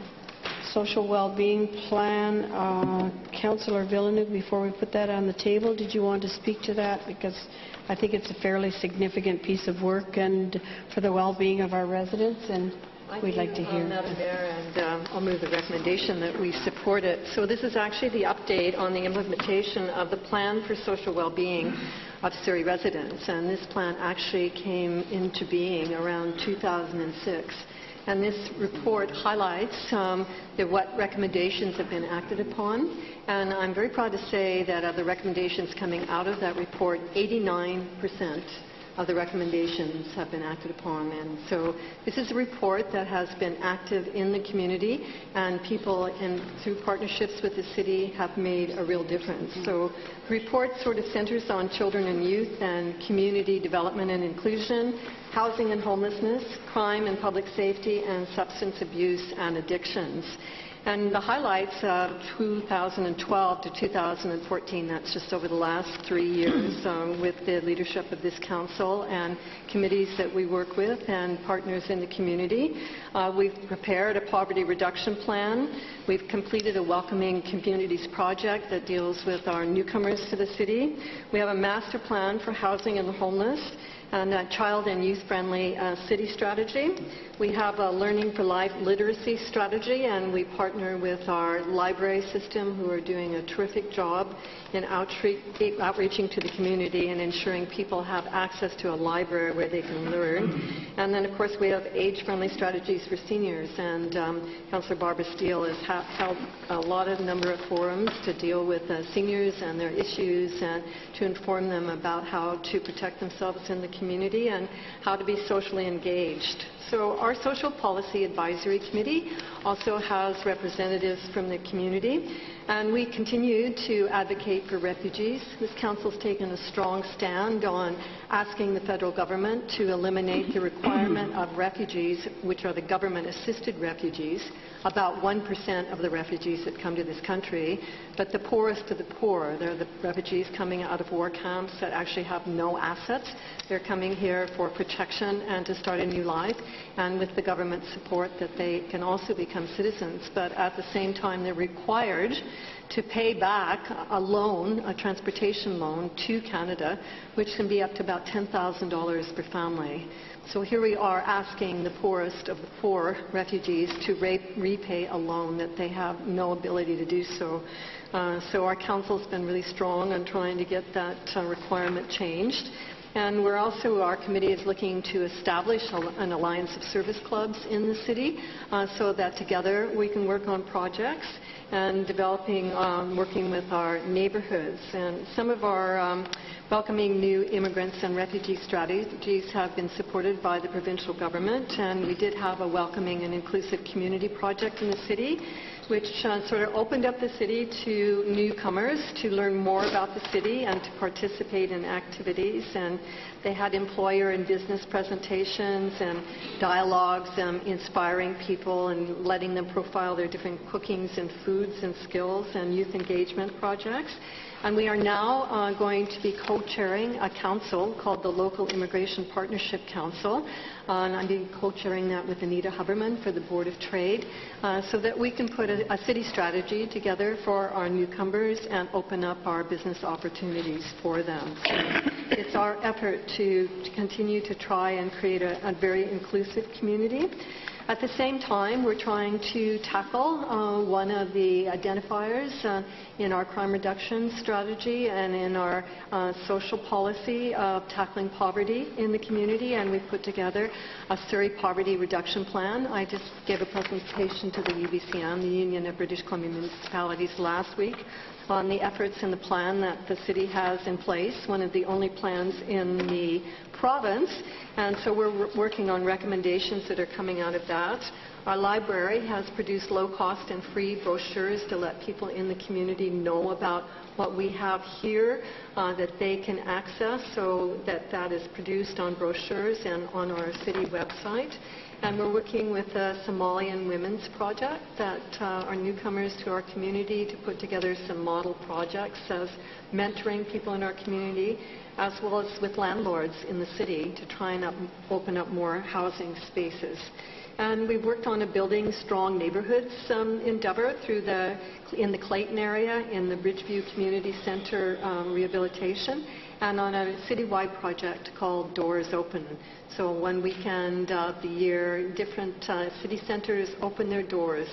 Speaker 1: Social Wellbeing Plan. Councillor Villeneuve, before we put that on the table, did you want to speak to that? Because I think it's a fairly significant piece of work and for the well-being of our residents, and we'd like to hear.
Speaker 2: Madam Mayor, and I'll move the recommendation that we support it. So this is actually the update on the implementation of the Plan for Social Wellbeing of Surrey residents, and this plan actually came into being around 2006. And this report highlights what recommendations have been acted upon. And I'm very proud to say that of the recommendations coming out of that report, 89% of the recommendations have been acted upon. And so this is a report that has been active in the community, and people through partnerships with the city have made a real difference. So the report sort of centers on children and youth and community development and inclusion, housing and homelessness, crime and public safety, and substance abuse and addictions. And the highlights of 2012 to 2014, that's just over the last 3 years, with the leadership of this council and committees that we work with and partners in the community. We've prepared a poverty reduction plan. We've completed a Welcoming Communities project that deals with our newcomers to the city. We have a master plan for housing and the homeless, and a child and youth-friendly city strategy. We have a Learning for Life literacy strategy, and we partner with our library system, who are doing a terrific job in outreaching to the community and ensuring people have access to a library where they can learn. And then, of course, we have age-friendly strategies for seniors, and Councillor Barbara Steele has held a number of forums to deal with seniors and their issues and to inform them about how to protect themselves in the community and how to be socially engaged. So our Social Policy Advisory Committee also has representatives from the community, and we continue to advocate for refugees. This council's taken a strong stand on asking the federal government to eliminate the requirement of refugees, which are the government-assisted refugees, about 1% of the refugees that come to this country, but the poorest of the poor. They're the refugees coming out of war camps that actually have no assets. They're coming here for protection and to start a new life, and with the government support that they can also become citizens. But at the same time, they're required to pay back a loan, a transportation loan, to Canada, which can be up to about $10,000 per family. So here we are asking the poorest of the poor refugees to repay a loan that they have no ability to do so. So our council's been really strong on trying to get that requirement changed. And our committee is looking to establish an alliance of service clubs in the city so that together we can work on projects and working with our neighborhoods. And some of our welcoming new immigrants and refugee strategies have been supported by the provincial government, and we did have a welcoming and inclusive community project in the city, which sort of opened up the city to newcomers to learn more about the city and to participate in activities. And they had employer and business presentations and dialogues inspiring people and letting them profile their different cookings and foods and skills and youth engagement projects. And we are now going to be co-chairing a council called the Local Immigration Partnership Council. And I'm being co-chairing that with Anita Huberman for the Board of Trade, so that we can put a city strategy together for our newcomers and open up our business opportunities for them. So it's our effort to continue to try and create a very inclusive community. At the same time, we're trying to tackle one of the identifiers in our crime reduction strategy and in our social policy of tackling poverty in the community, and we've put together a Surrey Poverty Reduction Plan. I just gave a presentation to the UBCM, the Union of British Columbia Municipalities, last week on the efforts and the plan that the city has in place, one of the only plans in the province. And so we're working on recommendations that are coming out of that. Our library has produced low-cost and free brochures to let people in the community know about what we have here that they can access, so that is produced on brochures and on our city website. And we're working with the Somalian Women's Project that are newcomers to our community to put together some model projects as mentoring people in our community, as well as with landlords in the city to try and open up more housing spaces. And we've worked on a Building Strong Neighborhoods endeavor in the Clayton area, in the Bridgeview Community Center rehabilitation, and on a citywide project called Doors Open. So one weekend of the year, different city centers open their doors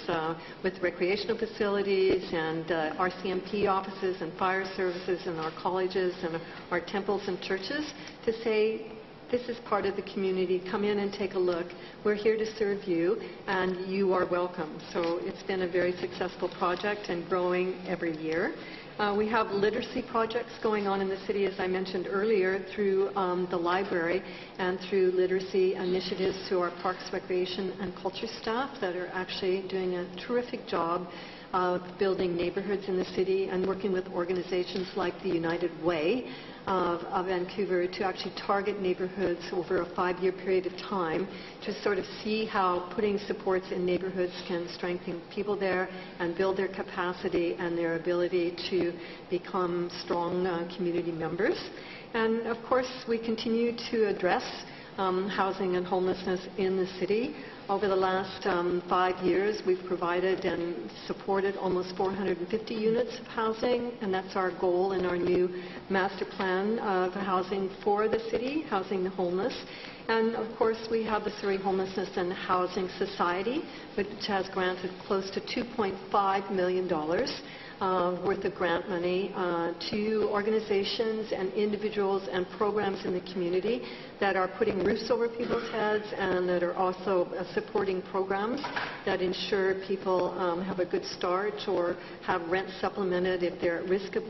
Speaker 2: with recreational facilities and RCMP offices and fire services and our colleges and our temples and churches to say, this is part of the community. Come in and take a look. We're here to serve you, and you are welcome. So it's been a very successful project and growing every year. We have literacy projects going on in the city, as I mentioned earlier, through the library and through literacy initiatives through our Parks, Recreation and Culture staff that are actually doing a terrific job of building neighborhoods in the city and working with organizations like the United Way of Vancouver to actually target neighborhoods over a 5-year period of time to sort of see how putting supports in neighborhoods can strengthen people there and build their capacity and their ability to become strong community members. And of course, we continue to address housing and homelessness in the city. Over the last 5 years, we've provided and supported almost 450 units of housing, and that's our goal in our new master plan of housing for the city, housing the homeless. And of course, we have the Surrey Homelessness and Housing Society, which has granted close to $2.5 million worth of grant money to organizations and individuals and programs in the community that are putting roofs over people's heads and that are also supporting programs that ensure people have a good start or have rent supplemented if they're at risk of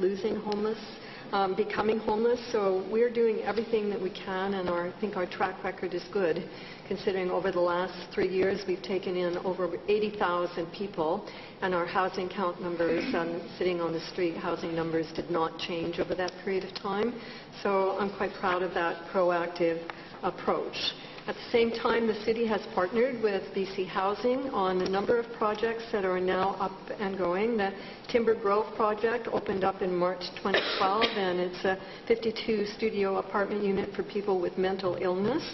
Speaker 2: becoming homeless. So we're doing everything that we can, and I think our track record is good, considering over the last 3 years we've taken in over 80,000 people, and our housing count numbers, sitting on the street, housing numbers did not change over that period of time. So I'm quite proud of that proactive approach. At the same time, the city has partnered with BC Housing on a number of projects that are now up and going. The Timber Grove project opened up in March 2012, and it's a 52-studio apartment unit for people with mental illness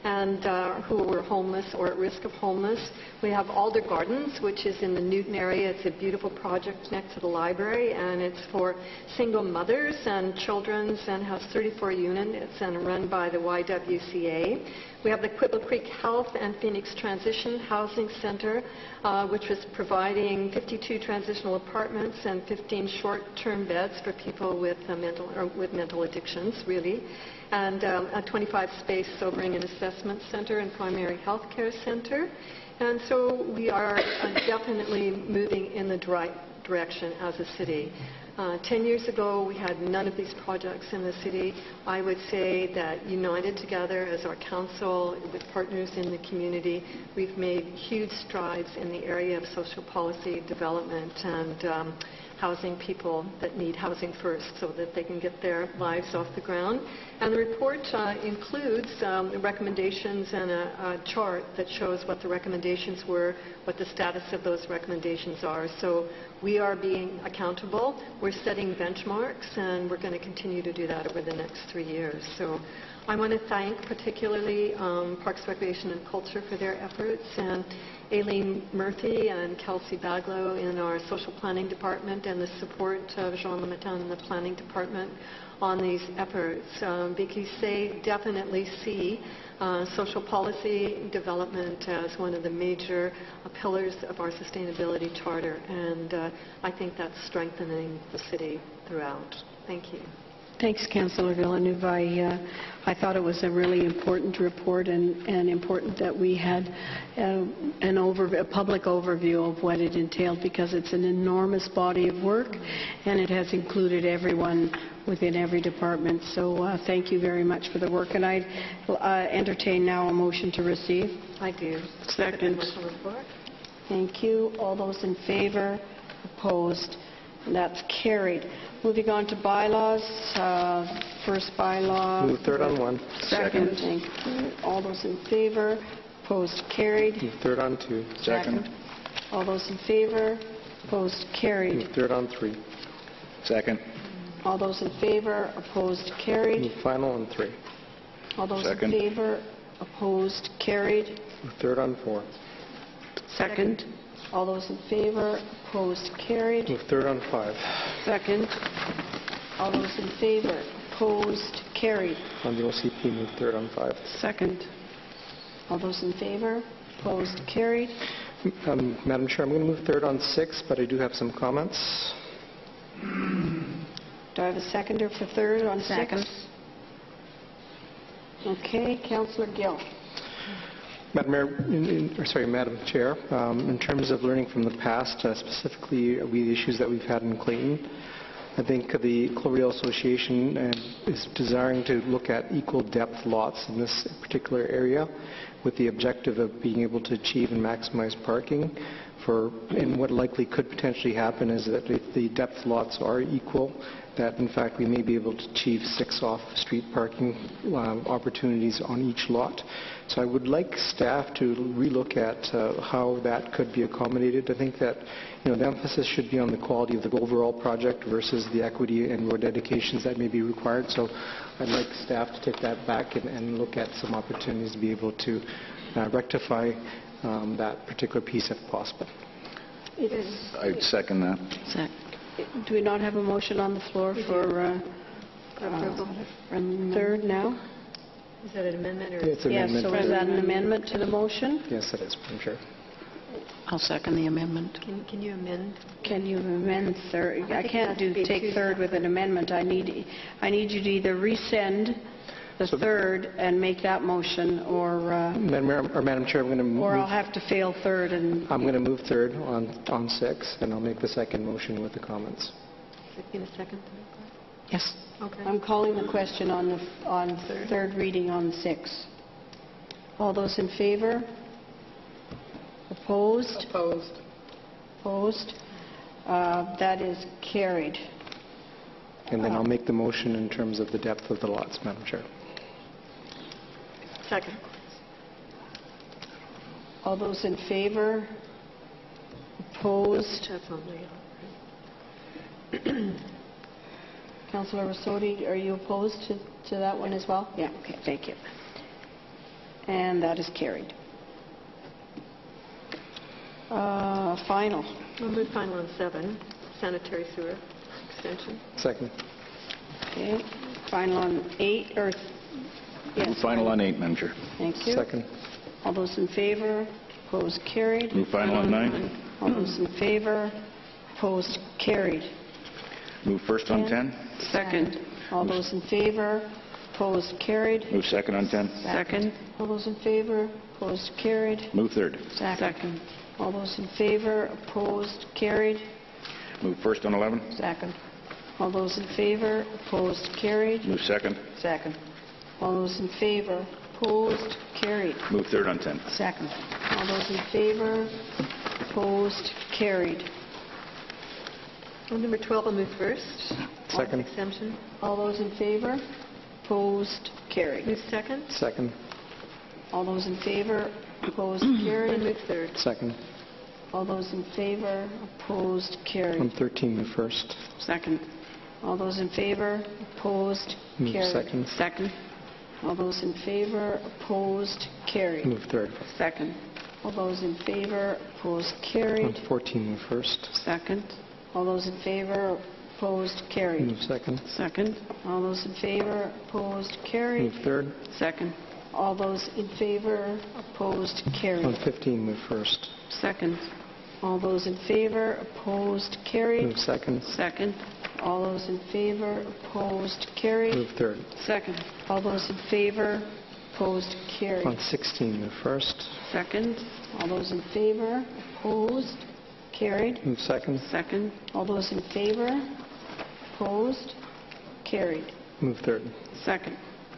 Speaker 2: and who were homeless or at risk of homeless. We have Alder Gardens, which is in the Newton area. It's a beautiful project next to the library, and it's for single mothers and children and has 34 units and run by the YWCA. We have the Quibble Creek Health and Phoenix Transition Housing Center, which was providing 52 transitional apartments and 15 short-term beds for people with mental addictions, really, and a 25-space sobering and assessment center and primary health care center. And so we are definitely moving in the right direction as a city. 10 years ago, we had none of these projects in the city. I would say that united together as our council with partners in the community, we've made huge strides in the area of social policy development and housing people that need housing first so that they can get their lives off the ground. And the report includes the recommendations and a chart that shows what the recommendations were, what the status of those recommendations are. So we are being accountable. We're setting benchmarks, and we're going to continue to do that over the next 3 years. So I want to thank particularly Parks, Recreation and Culture for their efforts, and Aileen Murphy and Kelsey Baglow in our social planning department, and the support of Jean Lemaitre in the planning department on these efforts, because they definitely see social policy development as one of the major pillars of our sustainability charter, and I think that's strengthening the city throughout. Thank you.
Speaker 1: Thanks, Councillor Villeneuve. I thought it was a really important report and important that we had a public overview of what it entailed, because it's an enormous body of work and it has included everyone within every department. So thank you very much for the work, and I entertain now a motion to receive.
Speaker 2: I do.
Speaker 1: Second. Thank you. All those in favor? Opposed? That's carried. Moving on to bylaws. First bylaw.
Speaker 3: Move third on one.
Speaker 1: Second. Thank you. All those in favor? opposed, carried.
Speaker 3: Move third on 2.
Speaker 4: Second.
Speaker 1: All those in favor, opposed, carried.
Speaker 3: Move third on 3.
Speaker 4: Second.
Speaker 1: All those in favor, opposed, carried.
Speaker 3: Move final on 3.
Speaker 1: All those
Speaker 4: Second.
Speaker 1: in favor, opposed, carried.
Speaker 3: Move third on 4.
Speaker 11: Second.
Speaker 1: All those in favor, opposed, carried.
Speaker 3: Move third on 5.
Speaker 11: Second.
Speaker 1: All those in favor, opposed, carried.
Speaker 3: On the OCP, move third on 5.
Speaker 11: Second.
Speaker 1: All those in favor, opposed, carried.
Speaker 3: Madam Chair, I'm going to move third on 6, but I do have some comments.
Speaker 1: Do I have a seconder for third on 6?
Speaker 11: Second.
Speaker 1: Okay, Councillor Gill.
Speaker 3: Madam Chair, in terms of learning from the past, specifically the issues that we've had in Clayton, I think the Cloverdale Association is desiring to look at equal depth lots in this particular area with the objective of being able to achieve and maximize parking. And what likely could potentially happen is that if the depth lots are equal, that in fact we may be able to achieve 6 off-street parking opportunities on each lot. So I would like staff to relook at how that could be accommodated. I think that the emphasis should be on the quality of the overall project versus the equity and road dedications that may be required. So I'd like staff to take that back and look at some opportunities to be able to rectify that particular piece if possible.
Speaker 4: I'd second that.
Speaker 1: Do we not have a motion on the floor for
Speaker 2: Approval.
Speaker 1: third now?
Speaker 2: Is that an amendment or?
Speaker 3: It's an
Speaker 1: Yes,
Speaker 3: amendment.
Speaker 1: so is that an amendment to the motion?
Speaker 3: Yes, it is, Madam Chair.
Speaker 11: I'll second the amendment.
Speaker 2: Can you amend?
Speaker 1: Can you amend third? I
Speaker 2: think
Speaker 1: can't
Speaker 2: that'd be
Speaker 1: take
Speaker 2: too
Speaker 1: third with an amendment. I need you to either resend the third and make that motion, or
Speaker 3: Madam Chair, I'm going to move.
Speaker 1: or I'll have to fail third and...
Speaker 3: I'm going to move third on 6, and I'll make the second motion with the comments.
Speaker 2: In a second?
Speaker 11: Yes.
Speaker 2: Okay.
Speaker 1: I'm calling the question on third reading on 6. All those in favor? Opposed?
Speaker 12: Opposed.
Speaker 1: Opposed? That is carried.
Speaker 3: And then I'll make the motion in terms of the depth of the lots, Madam Chair.
Speaker 2: Second.
Speaker 1: All those in favor? Opposed?
Speaker 2: That's on the...
Speaker 1: Councillor Rossotti, are you opposed to that one as well? Yeah, okay, thank you. And that is carried. Final.
Speaker 2: We'll move final on 7, sanitary sewer extension.
Speaker 3: Second.
Speaker 1: Okay. Final on 8, or... Yes.
Speaker 4: Final on 8, Madam Chair.
Speaker 1: Thank you.
Speaker 3: Second.
Speaker 1: All those in favor? Opposed? Carried.
Speaker 4: Move final on 9.
Speaker 1: All those in favor? Opposed? Carried.
Speaker 4: Move first on 10.
Speaker 11: Second.
Speaker 1: All those in favor? Opposed? Carried.
Speaker 4: Move second on 10.
Speaker 11: Second.
Speaker 1: All those in favor? Opposed? Carried.
Speaker 4: Move third.
Speaker 11: Second.
Speaker 1: All those in favor? Opposed? Carried.
Speaker 4: Move first on 11.
Speaker 12: Second.
Speaker 1: All those in favor? Opposed? Carried.
Speaker 4: Move second.
Speaker 12: Second.
Speaker 1: All those in favor? Opposed? Carried.
Speaker 4: Move third on 10.
Speaker 12: Second.
Speaker 1: All those in favor? Opposed? Carried.
Speaker 2: On number 12, I'll move first.
Speaker 3: Second.
Speaker 2: Exemption.
Speaker 1: All those in favor? Opposed? Carried.
Speaker 2: Move second.
Speaker 3: Second.
Speaker 1: All those in favor? Opposed?
Speaker 2: And
Speaker 1: Carried.
Speaker 2: move third.
Speaker 3: Second.
Speaker 1: All those in favor? Opposed?
Speaker 3: On
Speaker 1: Carried.
Speaker 3: 13, move first.
Speaker 11: Second.
Speaker 1: All those in favor? Opposed?
Speaker 3: Move
Speaker 1: Carried.
Speaker 3: second.
Speaker 11: Second.
Speaker 1: All those in favor? Opposed? Carried.
Speaker 3: Move third.
Speaker 11: Second.
Speaker 1: All those in favor? Opposed?
Speaker 3: On
Speaker 1: Carried.
Speaker 3: 14, move first.
Speaker 11: Second.
Speaker 1: All those in favor? Opposed? Carried.
Speaker 3: Move second.
Speaker 11: Second.
Speaker 1: All those in favor? Opposed? Carried.
Speaker 3: Move third.
Speaker 11: Second.
Speaker 1: All those in favor? Opposed?
Speaker 3: On
Speaker 1: Carried.
Speaker 3: 15, move first.
Speaker 11: Second.
Speaker 1: All those in favor? Opposed? Carried.
Speaker 3: Move second.
Speaker 11: Second.
Speaker 1: All those in favor? Opposed? Carried.
Speaker 3: Move third.
Speaker 11: Second.
Speaker 1: All those in favor? Opposed? Carried.
Speaker 3: On 16, move first.
Speaker 11: Second.
Speaker 1: All those in favor? Opposed? Carried.
Speaker 3: Move second.
Speaker 11: Second.
Speaker 1: All those in favor? Opposed? Carried.
Speaker 3: Move third.
Speaker 11: Second.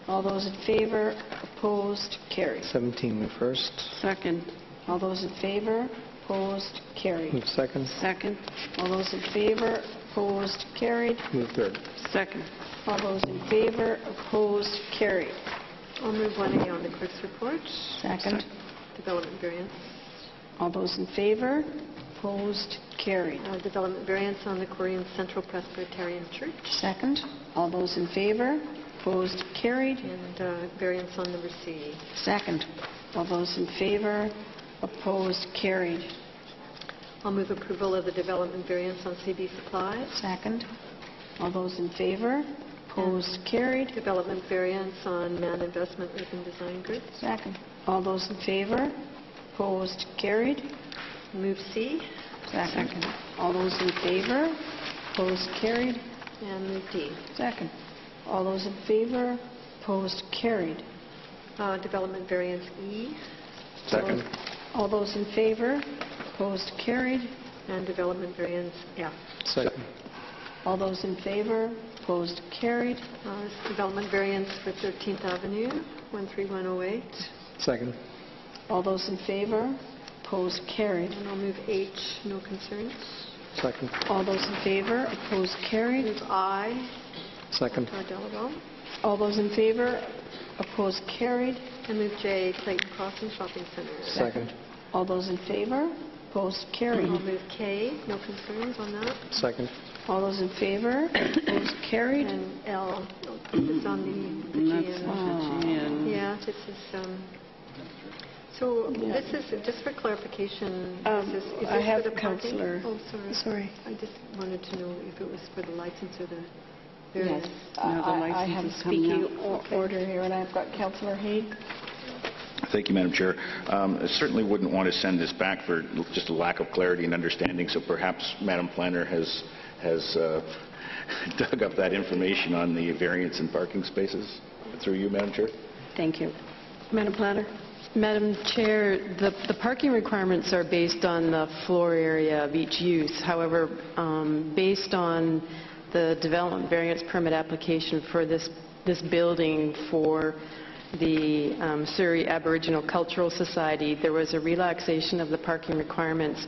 Speaker 1: All those in favor? Opposed? Carried.
Speaker 3: 17, move first.
Speaker 11: Second.
Speaker 1: All those in favor? Opposed? Carried.
Speaker 3: Move second.
Speaker 11: Second.
Speaker 1: All those in favor? Opposed? Carried.
Speaker 3: Move third.
Speaker 11: Second.
Speaker 1: All those in favor? Opposed? Carried.
Speaker 2: I'll move 1A on the clerk's report.
Speaker 12: Second.
Speaker 2: Development variance.
Speaker 1: All those in favor? Opposed? Carried.
Speaker 2: Development variance on the Korean Central Presbyterian Church.
Speaker 12: Second.
Speaker 1: All those in favor? Opposed? Carried.
Speaker 2: And variance on number C.
Speaker 12: Second.
Speaker 1: All those in favor? Opposed? Carried.
Speaker 2: I'll move approval of the development variance on CB Supplies.
Speaker 12: Second.
Speaker 1: All those in favor? Opposed? Carried.
Speaker 2: Development variance on Man Investment Urban Design Group.
Speaker 12: Second.
Speaker 1: All those in favor? Opposed? Carried.
Speaker 2: Move C.
Speaker 12: Second.
Speaker 1: All those in favor? Opposed? Carried.
Speaker 2: And move D.
Speaker 12: Second.
Speaker 1: All those in favor? Opposed? Carried.
Speaker 2: Development variance E.
Speaker 3: Second.
Speaker 1: All those in favor? Opposed? Carried.
Speaker 2: And development variance F.
Speaker 3: Second.
Speaker 1: All those in favor? Opposed? Carried.
Speaker 2: Development variance for 13th Avenue, 13108.
Speaker 3: Second.
Speaker 1: All those in favor? Opposed? Carried.
Speaker 2: And I'll move H, no concerns.
Speaker 3: Second.
Speaker 1: All those in favor? Opposed? Carried.
Speaker 2: Move I,
Speaker 3: Second.
Speaker 2: Delaware.
Speaker 1: All those in favor? Opposed? Carried.
Speaker 2: And move J, Clayton Crossing Shopping Center.
Speaker 3: Second.
Speaker 1: All those in favor? Opposed? Carried.
Speaker 2: I'll move K, no concerns on that.
Speaker 3: Second.
Speaker 1: All those in favor? Opposed? Carried.
Speaker 2: And L, it's on the GN. Yeah, this is, so this is, just for clarification, is this
Speaker 1: I have
Speaker 2: for the parking?
Speaker 1: Councillor.
Speaker 2: Oh, sorry. I just wanted to know if it was for the license or the variance.
Speaker 1: I have a speaking order here, and I've got Councillor Haig.
Speaker 4: Thank you, Madam Chair. I certainly wouldn't want to send this back for just a lack of clarity and understanding, so perhaps Madam Planner has dug up that information on the variance in parking spaces. Through you, Madam Chair.
Speaker 1: Thank you. Madam Planner.
Speaker 8: Madam Chair, the parking requirements are based on the floor area of each use. However, based on the development variance permit application for this building for the Surrey Aboriginal Cultural Society, there was a relaxation of the parking requirements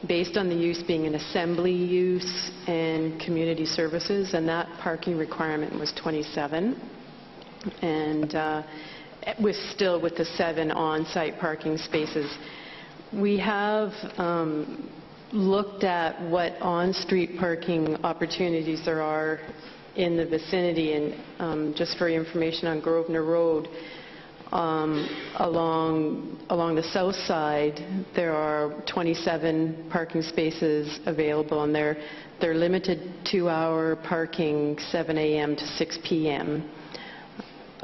Speaker 8: based on the use being an assembly use and community services, and that parking requirement was 27. And still with the 7 on-site parking spaces. We have looked at what on-street parking opportunities there are in the vicinity, and just for information on Grosvenor Road, along the south side, there are 27 parking spaces available, and they're limited 2-hour parking, 7 a.m. to 6 p.m.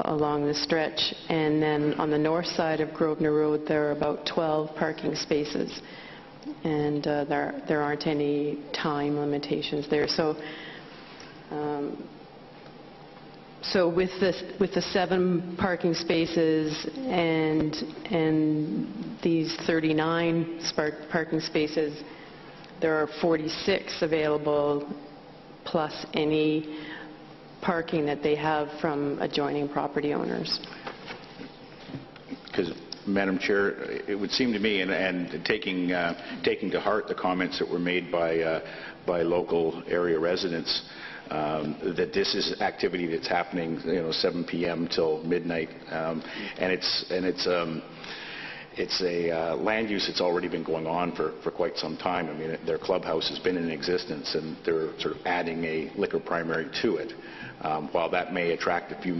Speaker 8: along the stretch. And then on the north side of Grosvenor Road, there are about 12 parking spaces, and there aren't any time limitations there. So with the 7 parking spaces and these 39 parking spaces, there are 46 available, plus any parking that they have from adjoining property owners.
Speaker 4: Because, Madam Chair, it would seem to me, and taking to heart the comments that were made by local area residents, that this is activity that's happening, 7 p.m. till midnight, and it's a land use that's already been going on for quite some time. I mean, their clubhouse has been in existence, and they're sort of adding a liquor primary to it. While that may attract a few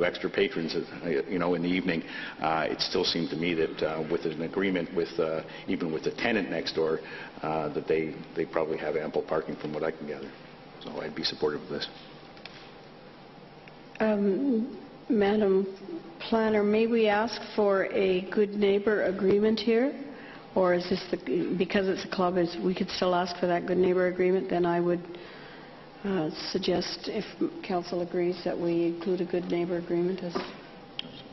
Speaker 4: extra patrons, in the evening, it still seemed to me that with an agreement with even with the tenant next door, that they probably have ample parking, from what I can gather. So I'd be supportive of this.
Speaker 1: Madam Planner, may we ask for a good neighbor agreement here? Or is this, because it's a club, we could still ask for that good neighbor agreement? Then I would suggest, if Council agrees, that we include a good neighbor agreement as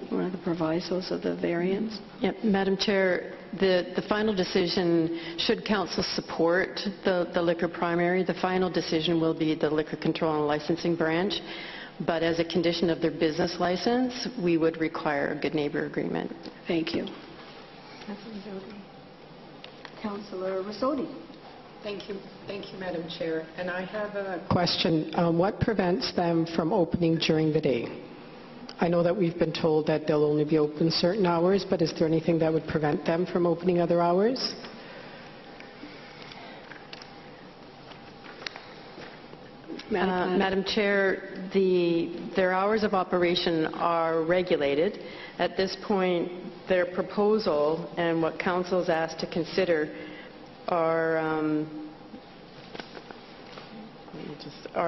Speaker 1: one of the provisos of the variance.
Speaker 8: Yep. Madam Chair, the final decision, should Council support the liquor primary, the final decision will be the Liquor Control and Licensing Branch. But as a condition of their business license, we would require a good neighbor agreement.
Speaker 1: Thank you. Councillor Rossotti.
Speaker 13: Thank you, Madam Chair. And I have a question. What prevents them from opening during the day?
Speaker 14: I know that we've been told that they'll only be open certain hours, but is there anything that would prevent them from opening other hours?
Speaker 8: Madam Chair, their hours of operation are regulated. At this point, their proposal and what Council is asked to consider are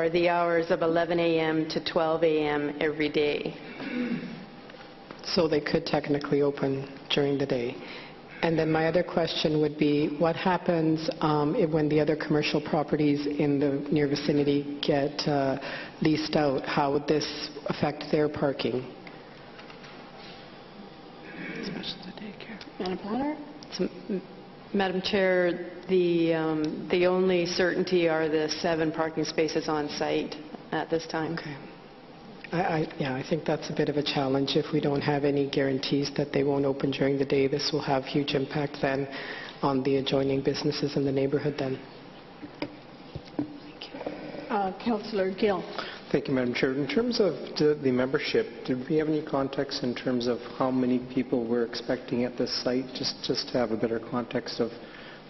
Speaker 8: the hours of 11 a.m. to 12 a.m. every day.
Speaker 14: So they could technically open during the day. And then my other question would be, what happens when the other commercial properties in the near vicinity get leased out? How would this affect their parking?
Speaker 1: Madam Planner?
Speaker 8: Madam Chair, the only certainty are the 7 parking spaces on site at this time.
Speaker 14: Okay. I think that's a bit of a challenge. If we don't have any guarantees that they won't open during the day, this will have huge impact then on the adjoining businesses in the neighborhood then.
Speaker 1: Councillor Gill.
Speaker 3: Thank you, Madam Chair. In terms of the membership, did we have any context in terms of how many people we're expecting at this site, just to have a better context of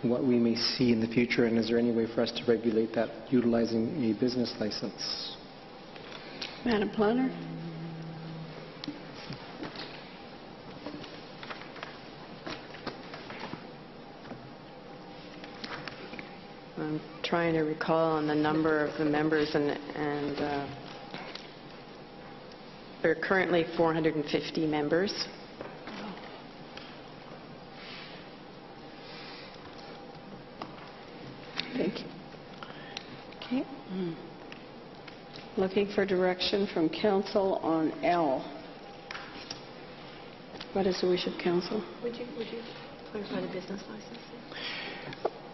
Speaker 3: what we may see in the future, and is there any way for us to regulate that utilizing a business license?
Speaker 1: Madam Planner?
Speaker 8: I'm trying to recall on the number of the members, and there are currently 450 members.
Speaker 1: Thank you. Okay. Looking for direction from Council on L. What is the wish of Council?
Speaker 2: Would you clarify the business license?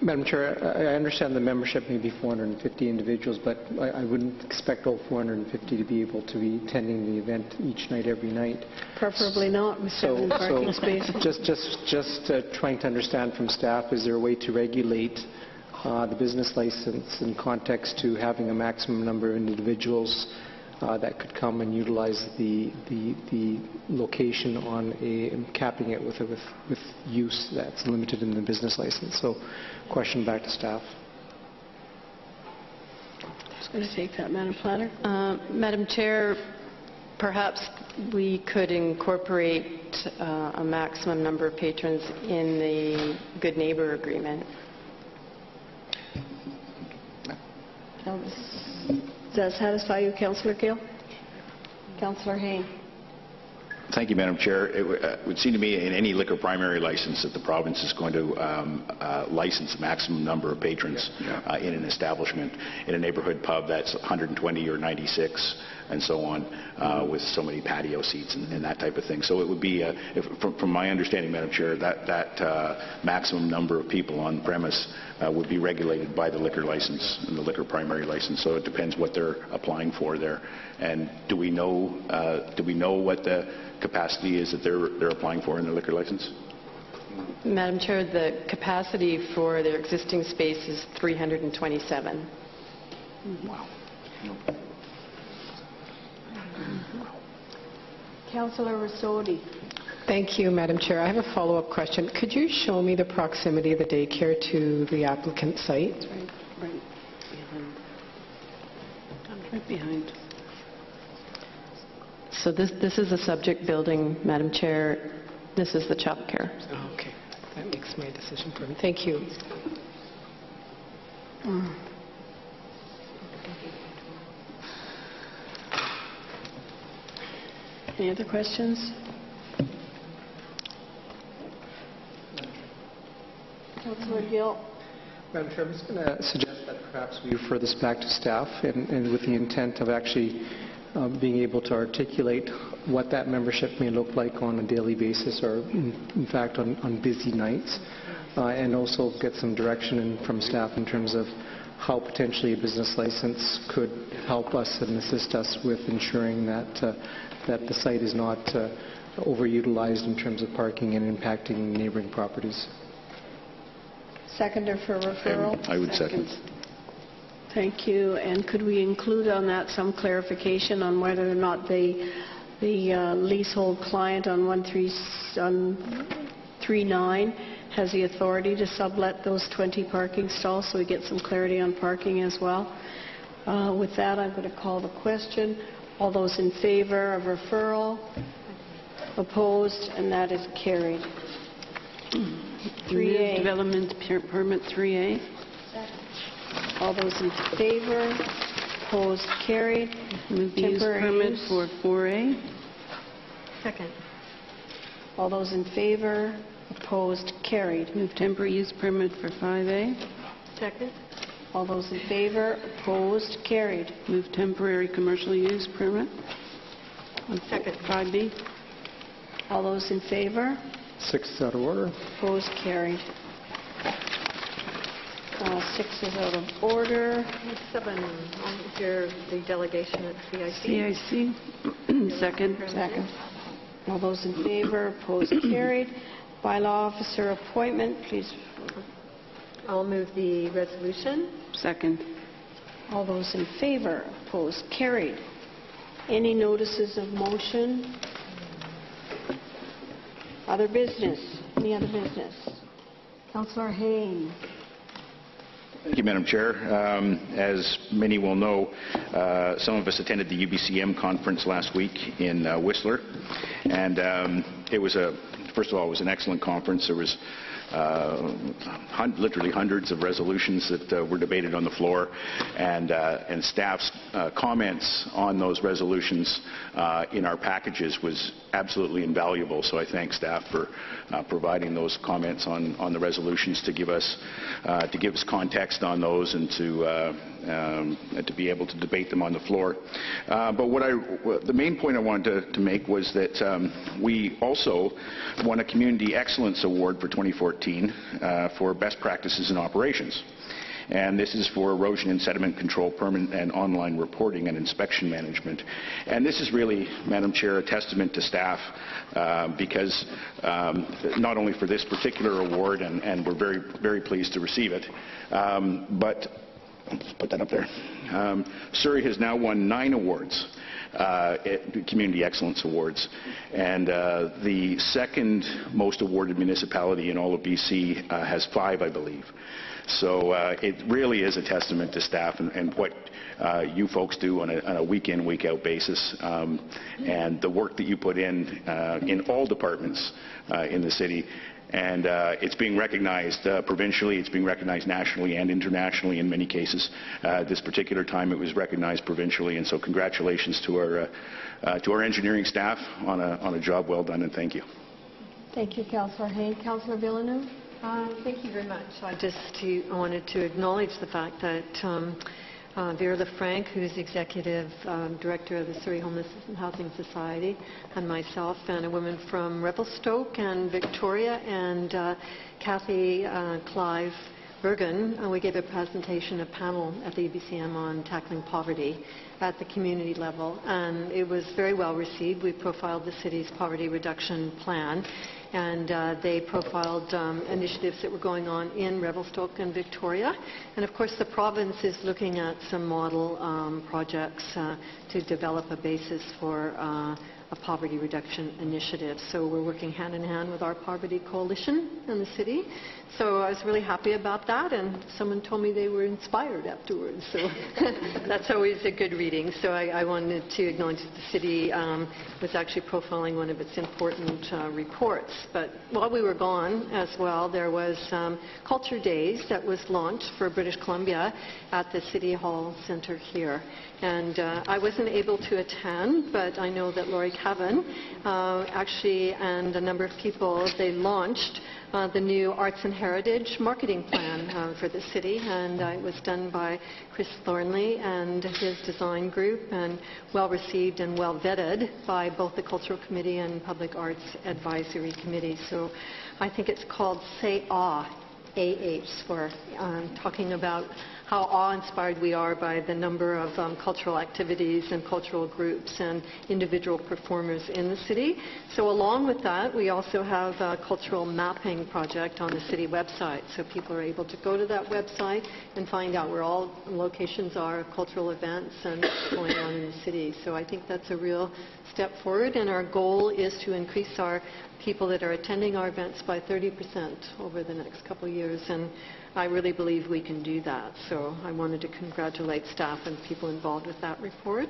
Speaker 3: Madam Chair, I understand the membership may be 450 individuals, but I wouldn't expect all 450 to be able to be attending the event each night, every night.
Speaker 1: Preferably not with 7 parking spaces.
Speaker 3: Just trying to understand from staff, is there a way to regulate the business license in context to having a maximum number of individuals that could come and utilize the location on capping it with use that's limited in the business license? So, question back to staff.
Speaker 1: Who's going to take that, Madam Planner?
Speaker 8: Madam Chair, perhaps we could incorporate a maximum number of patrons in the Good Neighbor Agreement.
Speaker 1: Does that satisfy you, Councillor Gill? Councillor Hain.
Speaker 4: Thank you, Madam Chair. It would seem to me in any liquor primary license that the province is going to license a maximum number of patrons in an establishment. In a neighborhood pub, that's 120 or 96 and so on, with so many patio seats and that type of thing. So it would be, from my understanding, Madam Chair, that maximum number of people on premise would be regulated by the liquor license and the liquor primary license. So it depends what they're applying for there. And do we know what the capacity is that they're applying for in their liquor license?
Speaker 8: Madam Chair, the capacity for their existing space is 327.
Speaker 4: Wow.
Speaker 1: Councillor Rasodi.
Speaker 14: Thank you, Madam Chair. I have a follow-up question. Could you show me the proximity of the daycare to the applicant site?
Speaker 11: Right behind. Right behind.
Speaker 8: So this is a subject building, Madam Chair. This is the childcare.
Speaker 14: Oh, okay. That makes my decision for me. Thank you.
Speaker 1: Any other questions? Councillor Gill.
Speaker 3: Madam Chair, I'm just going to suggest that perhaps we refer this back to staff and with the intent of actually being able to articulate what that membership may look like on a daily basis or in fact on busy nights, and also get some direction from staff in terms of how potentially a business license could help us and assist us with ensuring that the site is not overutilized in terms of parking and impacting neighboring properties.
Speaker 1: Seconder for referral?
Speaker 4: I would second.
Speaker 1: Thank you. And could we include on that some clarification on whether or not they The leasehold client on 139 has the authority to sublet those 20 parking stalls, so we get some clarity on parking as well. With that, I'm going to call the question. All those in favor of referral? Opposed? And that is carried. 3A.
Speaker 11: Development permit 3A.
Speaker 1: All those in favor? Opposed? Carried.
Speaker 11: Move the use permit for 4A.
Speaker 2: Second.
Speaker 1: All those in favor? Opposed? Carried.
Speaker 11: Move temporary use permit for 5A.
Speaker 2: Second.
Speaker 1: All those in favor? Opposed? Carried.
Speaker 11: Move temporary commercial use permit on
Speaker 2: Second.
Speaker 11: 5B.
Speaker 1: All those in favor?
Speaker 3: 6 is out of order.
Speaker 1: Opposed? Carried. 6 is out of order.
Speaker 2: 7, I'll hear the delegation at CIC.
Speaker 11: CIC. Second.
Speaker 1: Second. All those in favor? Opposed? Carried. Bylaw officer appointment, please.
Speaker 2: I'll move the resolution.
Speaker 11: Second.
Speaker 1: All those in favor? Opposed? Carried. Any notices of motion? Other business? Any other business? Councillor Haynes.
Speaker 4: Thank you, Madam Chair. As many will know, some of us attended the UBCM conference last week in Whistler, and it was first of all, it was an excellent conference. There was literally hundreds of resolutions that were debated on the floor, and staff's comments on those resolutions in our packages was absolutely invaluable. So I thank staff for providing those comments on the resolutions to give us context on those and to be able to debate them on the floor. But the main point I wanted to make was that we also won a Community Excellence Award for 2014 for best practices in operations. And this is for erosion and sediment control, permanent and online reporting and inspection management. And this is really, Madam Chair, a testament to staff because not only for this particular award, and we're very, very pleased to receive it, but let's put that up there. Surrey has now won 9 awards, Community Excellence Awards, and the second most awarded municipality in all of BC has 5, I believe. So it really is a testament to staff and what you folks do on a week-in, week-out basis, and the work that you put in all departments in the city. And it's being recognized provincially, it's being recognized nationally and internationally in many cases. This particular time it was recognized provincially, and so congratulations to our engineering staff on a job well done, and thank you.
Speaker 1: Thank you, Councillor Hayne. Councillor Villeneuve?
Speaker 2: Thank you very much. I wanted to acknowledge the fact that Vera LaFranc, who's Executive Director of the Surrey Homeless and Housing Society, and myself, and a woman from Revelstoke and Victoria, and Kathy Clive Bergen, we gave a presentation, a panel at the UBCM on tackling poverty at the community level, and it was very well received. We profiled the city's poverty reduction plan, and they profiled initiatives that were going on in Revelstoke and Victoria. And of course the province is looking at some model projects to develop a basis for a poverty reduction initiative. So we're working hand in hand with our poverty coalition in the city. So I was really happy about that, and someone told me they were inspired afterwards. So that's always a good reading. So I wanted to acknowledge that the city was actually profiling one of its important reports. But while we were gone as well, there was Culture Days that was launched for British Columbia at the City Hall Centre here. And I wasn't able to attend, but I know that Laurie Cavan actually, and a number of people, they launched the new Arts and Heritage Marketing Plan for the city, and it was done by Chris Thornley and his design group, and well received and well vetted by both the Cultural Committee and Public Arts Advisory Committee. So I think it's called Say Ah, for talking about how awe-inspired we are by the number of cultural activities and cultural groups and individual performers in the city. So along with that, we also have a cultural mapping project on the city website. So people are able to go to that website and find out where all locations are of cultural events and what's going on in the city. So I think that's a real step forward, and our goal is to increase our people that are attending our events by 30% over the next couple of years, and I really believe we can do that. So I wanted to congratulate staff and people involved with that report.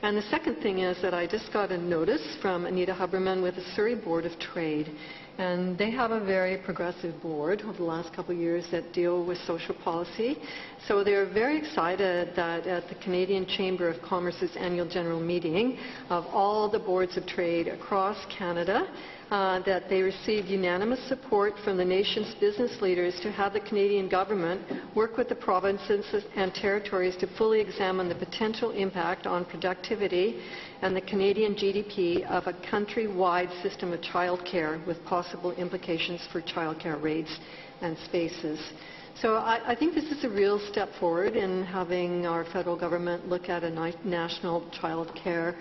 Speaker 2: And the second thing is that I just got a notice from Anita Huberman with the Surrey Board of Trade, and they have a very progressive board over the last couple of years that deal with social policy. So they're very excited that at the Canadian Chamber of Commerce's annual general meeting of all the boards of trade across Canada, that they received unanimous support from the nation's business leaders to have the Canadian government work with the provinces and territories to fully examine the potential impact on productivity and the Canadian GDP of a country-wide system of childcare with possible implications for childcare rates and spaces. So I think this is a real step forward in having our federal government look at a national childcare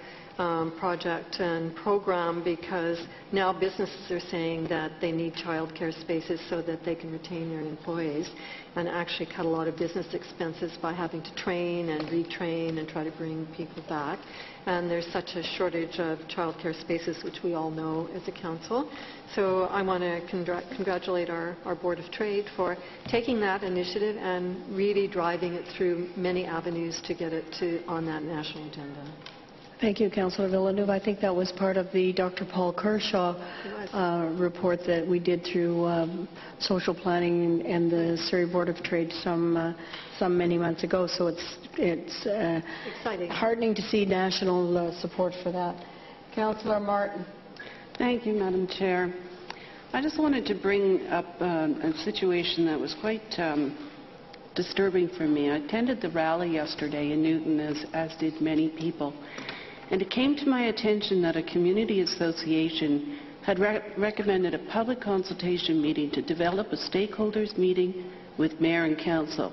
Speaker 2: project and program, because now businesses are saying that they need childcare spaces so that they can retain their employees and actually cut a lot of business expenses by having to train and retrain and try to bring people back. And there's such a shortage of childcare spaces, which we all know as a council. So I want to congratulate our Board of Trade for taking that initiative and really driving it through many avenues to get it on that national agenda.
Speaker 1: Thank you, Councillor Villeneuve. I think that was part of the Dr. Paul Kershaw report that we did through social planning and the Surrey Board of Trade some many months ago. So it's
Speaker 2: exciting,
Speaker 1: heartening to see national support for that. Councillor Martin.
Speaker 11: Thank you, Madam Chair. I just wanted to bring up a situation that was quite disturbing for me. I attended the rally yesterday in Newton, as did many people. And it came to my attention that a community association had recommended a public consultation meeting to develop a stakeholders meeting with mayor and council.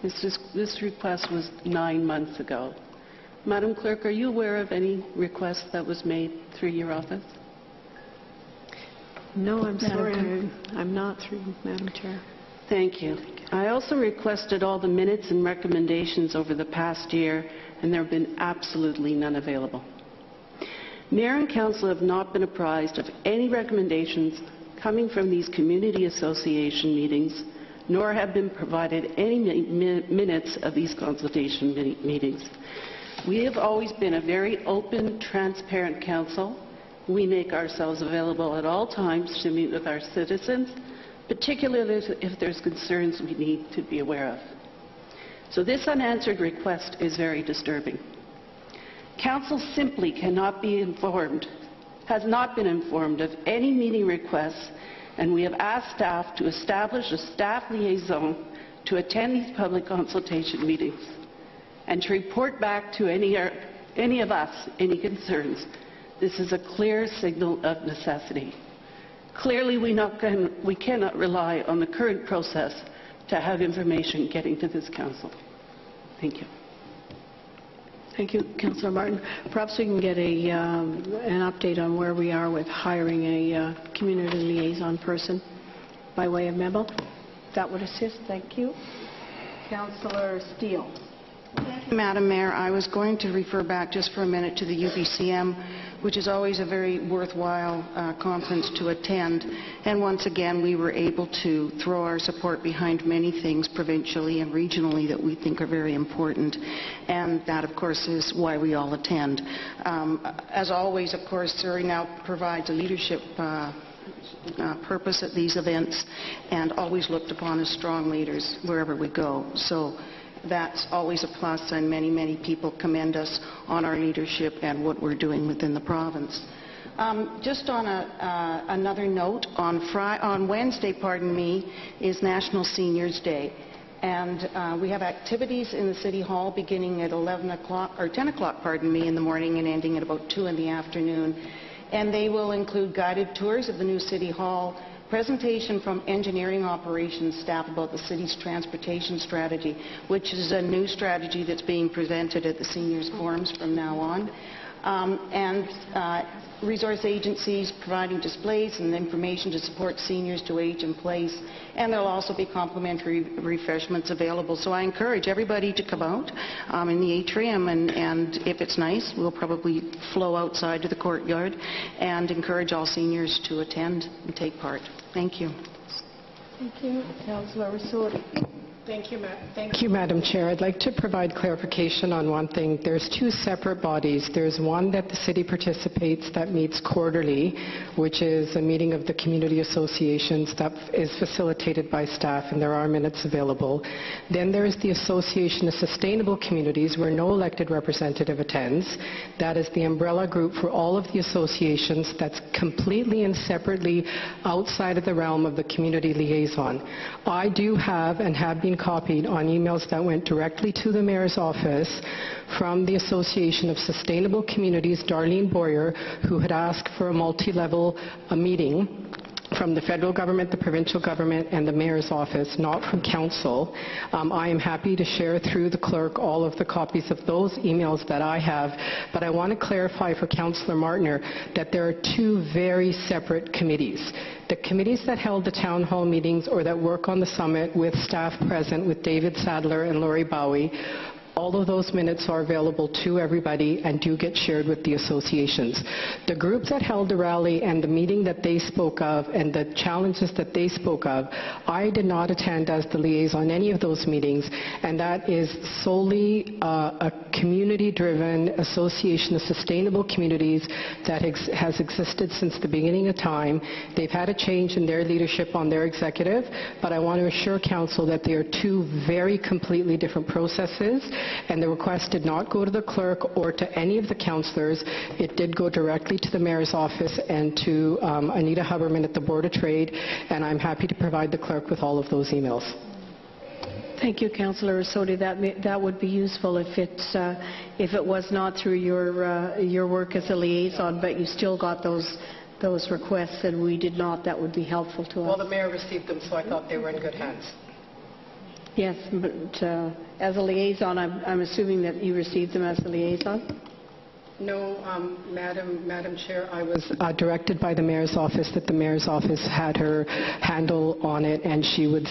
Speaker 11: This request was 9 months ago. Madam Clerk, are you aware of any request that was made through your office?
Speaker 2: No, I'm sorry. I'm not through, Madam Chair.
Speaker 11: Thank you. I also requested all the minutes and recommendations over the past year, and there have been absolutely none available. Mayor and Council have not been apprised of any recommendations coming from these community association meetings, nor have been provided any minutes of these consultation meetings. We have always been a very open, transparent council. We make ourselves available at all times to meet with our citizens, particularly if there's concerns we need to be aware of. So this unanswered request is very disturbing. Council simply cannot be informed, has not been informed of any meeting requests, and we have asked staff to establish a staff liaison to attend these public consultation meetings and to report back to any of us any concerns. This is a clear signal of necessity. Clearly, we cannot rely on the current process to have information getting to this council. Thank you.
Speaker 1: Thank you, Councillor Martin. Perhaps we can get an update on where we are with hiring a community liaison person by way of memo. That would assist. Thank you. Councillor Steele.
Speaker 12: Madam Mayor, I was going to refer back just for a minute to the UBCM, which is always a very worthwhile conference to attend. And once again, we were able to throw our support behind many things provincially and regionally that we think are very important. And that, of course, is why we all attend. As always, of course, Surrey now provides a leadership purpose at these events and always looked upon as strong leaders wherever we go. So that's always a plus, and many, many people commend us on our leadership and what we're doing within the province. Just on another note, on Wednesday, is National Seniors Day, and we have activities in the City Hall beginning at 11 o'clock, or 10 o'clock, in the morning and ending at about 2 in the afternoon. And they will include guided tours of the new City Hall, presentation from engineering operations staff about the city's transportation strategy, which is a new strategy that's being presented at the seniors forums from now on. Resource agencies providing displays and information to support seniors to age in place, and there will also be complimentary refreshments available. So I encourage everybody to come out in the atrium, and if it's nice, we'll probably flow outside to the courtyard, and encourage all seniors to attend and take part. Thank you.
Speaker 1: Thank you. Councillor Rassouri.
Speaker 14: Thank you, Madam Chair. I'd like to provide clarification on one thing. There's two separate bodies. There's one that the city participates that meets quarterly, which is a meeting of the community associations that is facilitated by staff, and there are minutes available. Then there's the Association of Sustainable Communities, where no elected representative attends. That is the umbrella group for all of the associations that's completely and separately outside of the realm of the community liaison. I do have and have been copied on emails that went directly to the Mayor's office from the Association of Sustainable Communities, Darlene Boyer, who had asked for a multi-level meeting from the federal government, the provincial government, and the Mayor's office, not from council. I am happy to share through the clerk all of the copies of those emails that I have, but I want to clarify for Councillor Martiner that there are two very separate committees. The committees that held the town hall meetings or that work on the summit with staff present, with David Sadler and Lori Bowie, all of those minutes are available to everybody and do get shared with the associations. The groups that held the rally and the meeting that they spoke of and the challenges that they spoke of, I did not attend as the liaison on any of those meetings, and that is solely a community-driven Association of Sustainable Communities that has existed since the beginning of time. They've had a change in their leadership on their executive, but I want to assure Council that they are two very completely different processes, and the request did not go to the clerk or to any of the councillors. It did go directly to the Mayor's office and to Anita Huberman at the Board of Trade, and I'm happy to provide the clerk with all of those emails.
Speaker 1: Thank you, Councillor Rassouri. That would be useful if it was not through your work as a liaison, but you still got those requests and we did not. That would be helpful to us.
Speaker 14: Well, the Mayor received them, so I thought they were in good hands.
Speaker 1: Yes, but as a liaison, I'm assuming that you received them as a liaison?
Speaker 14: No, Madam Chair, I was directed by the Mayor's office that the Mayor's office had her handle on it, and she would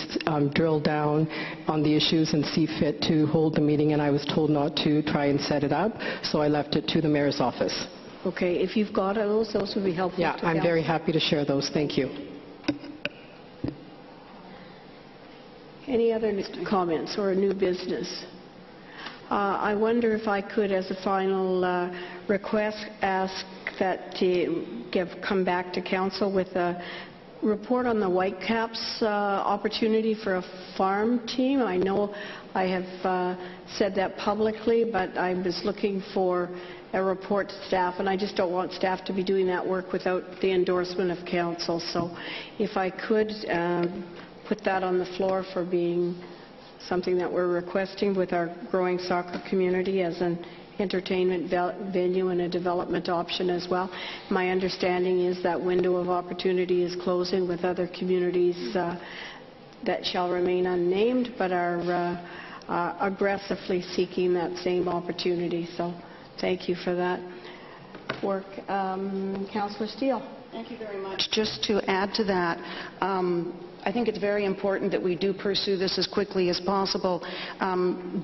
Speaker 14: drill down on the issues and see fit to hold the meeting, and I was told not to try and set it up, so I left it to the Mayor's office.
Speaker 1: Okay, if you've got those would be helpful.
Speaker 14: Yeah, I'm very happy to share those. Thank you.
Speaker 1: Any other comments or new business? I wonder if I could, as a final request, ask that you come back to Council with a report on the Whitecaps opportunity for a farm team. I know I have said that publicly, but I was looking for a report to staff, and I just don't want staff to be doing that work without the endorsement of Council. So if I could put that on the floor for being something that we're requesting with our growing soccer community as an entertainment venue and a development option as well. My understanding is that window of opportunity is closing with other communities that shall remain unnamed but are aggressively seeking that same opportunity. So thank you for that work. Councillor Steele.
Speaker 12: Thank you very much. Just to add to that, I think it's very important that we do pursue this as quickly as possible.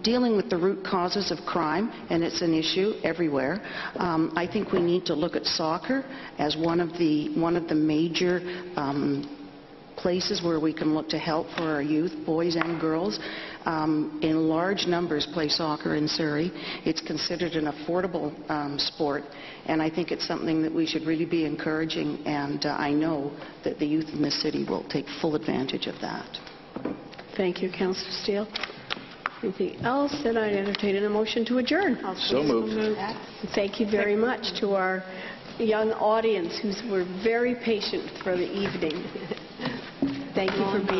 Speaker 12: Dealing with the root causes of crime, and it's an issue everywhere, I think we need to look at soccer as one of the major places where we can look to help for our youth, boys and girls. In large numbers play soccer in Surrey. It's considered an affordable sport, and I think it's something that we should really be encouraging, and I know that the youth in this city will take full advantage of that.
Speaker 1: Thank you, Councillor Steele. Anything else? Then I'd entertain a motion to adjourn.
Speaker 4: So moved.
Speaker 1: Thank you very much to our young audience who were very patient for the evening. Thank you for being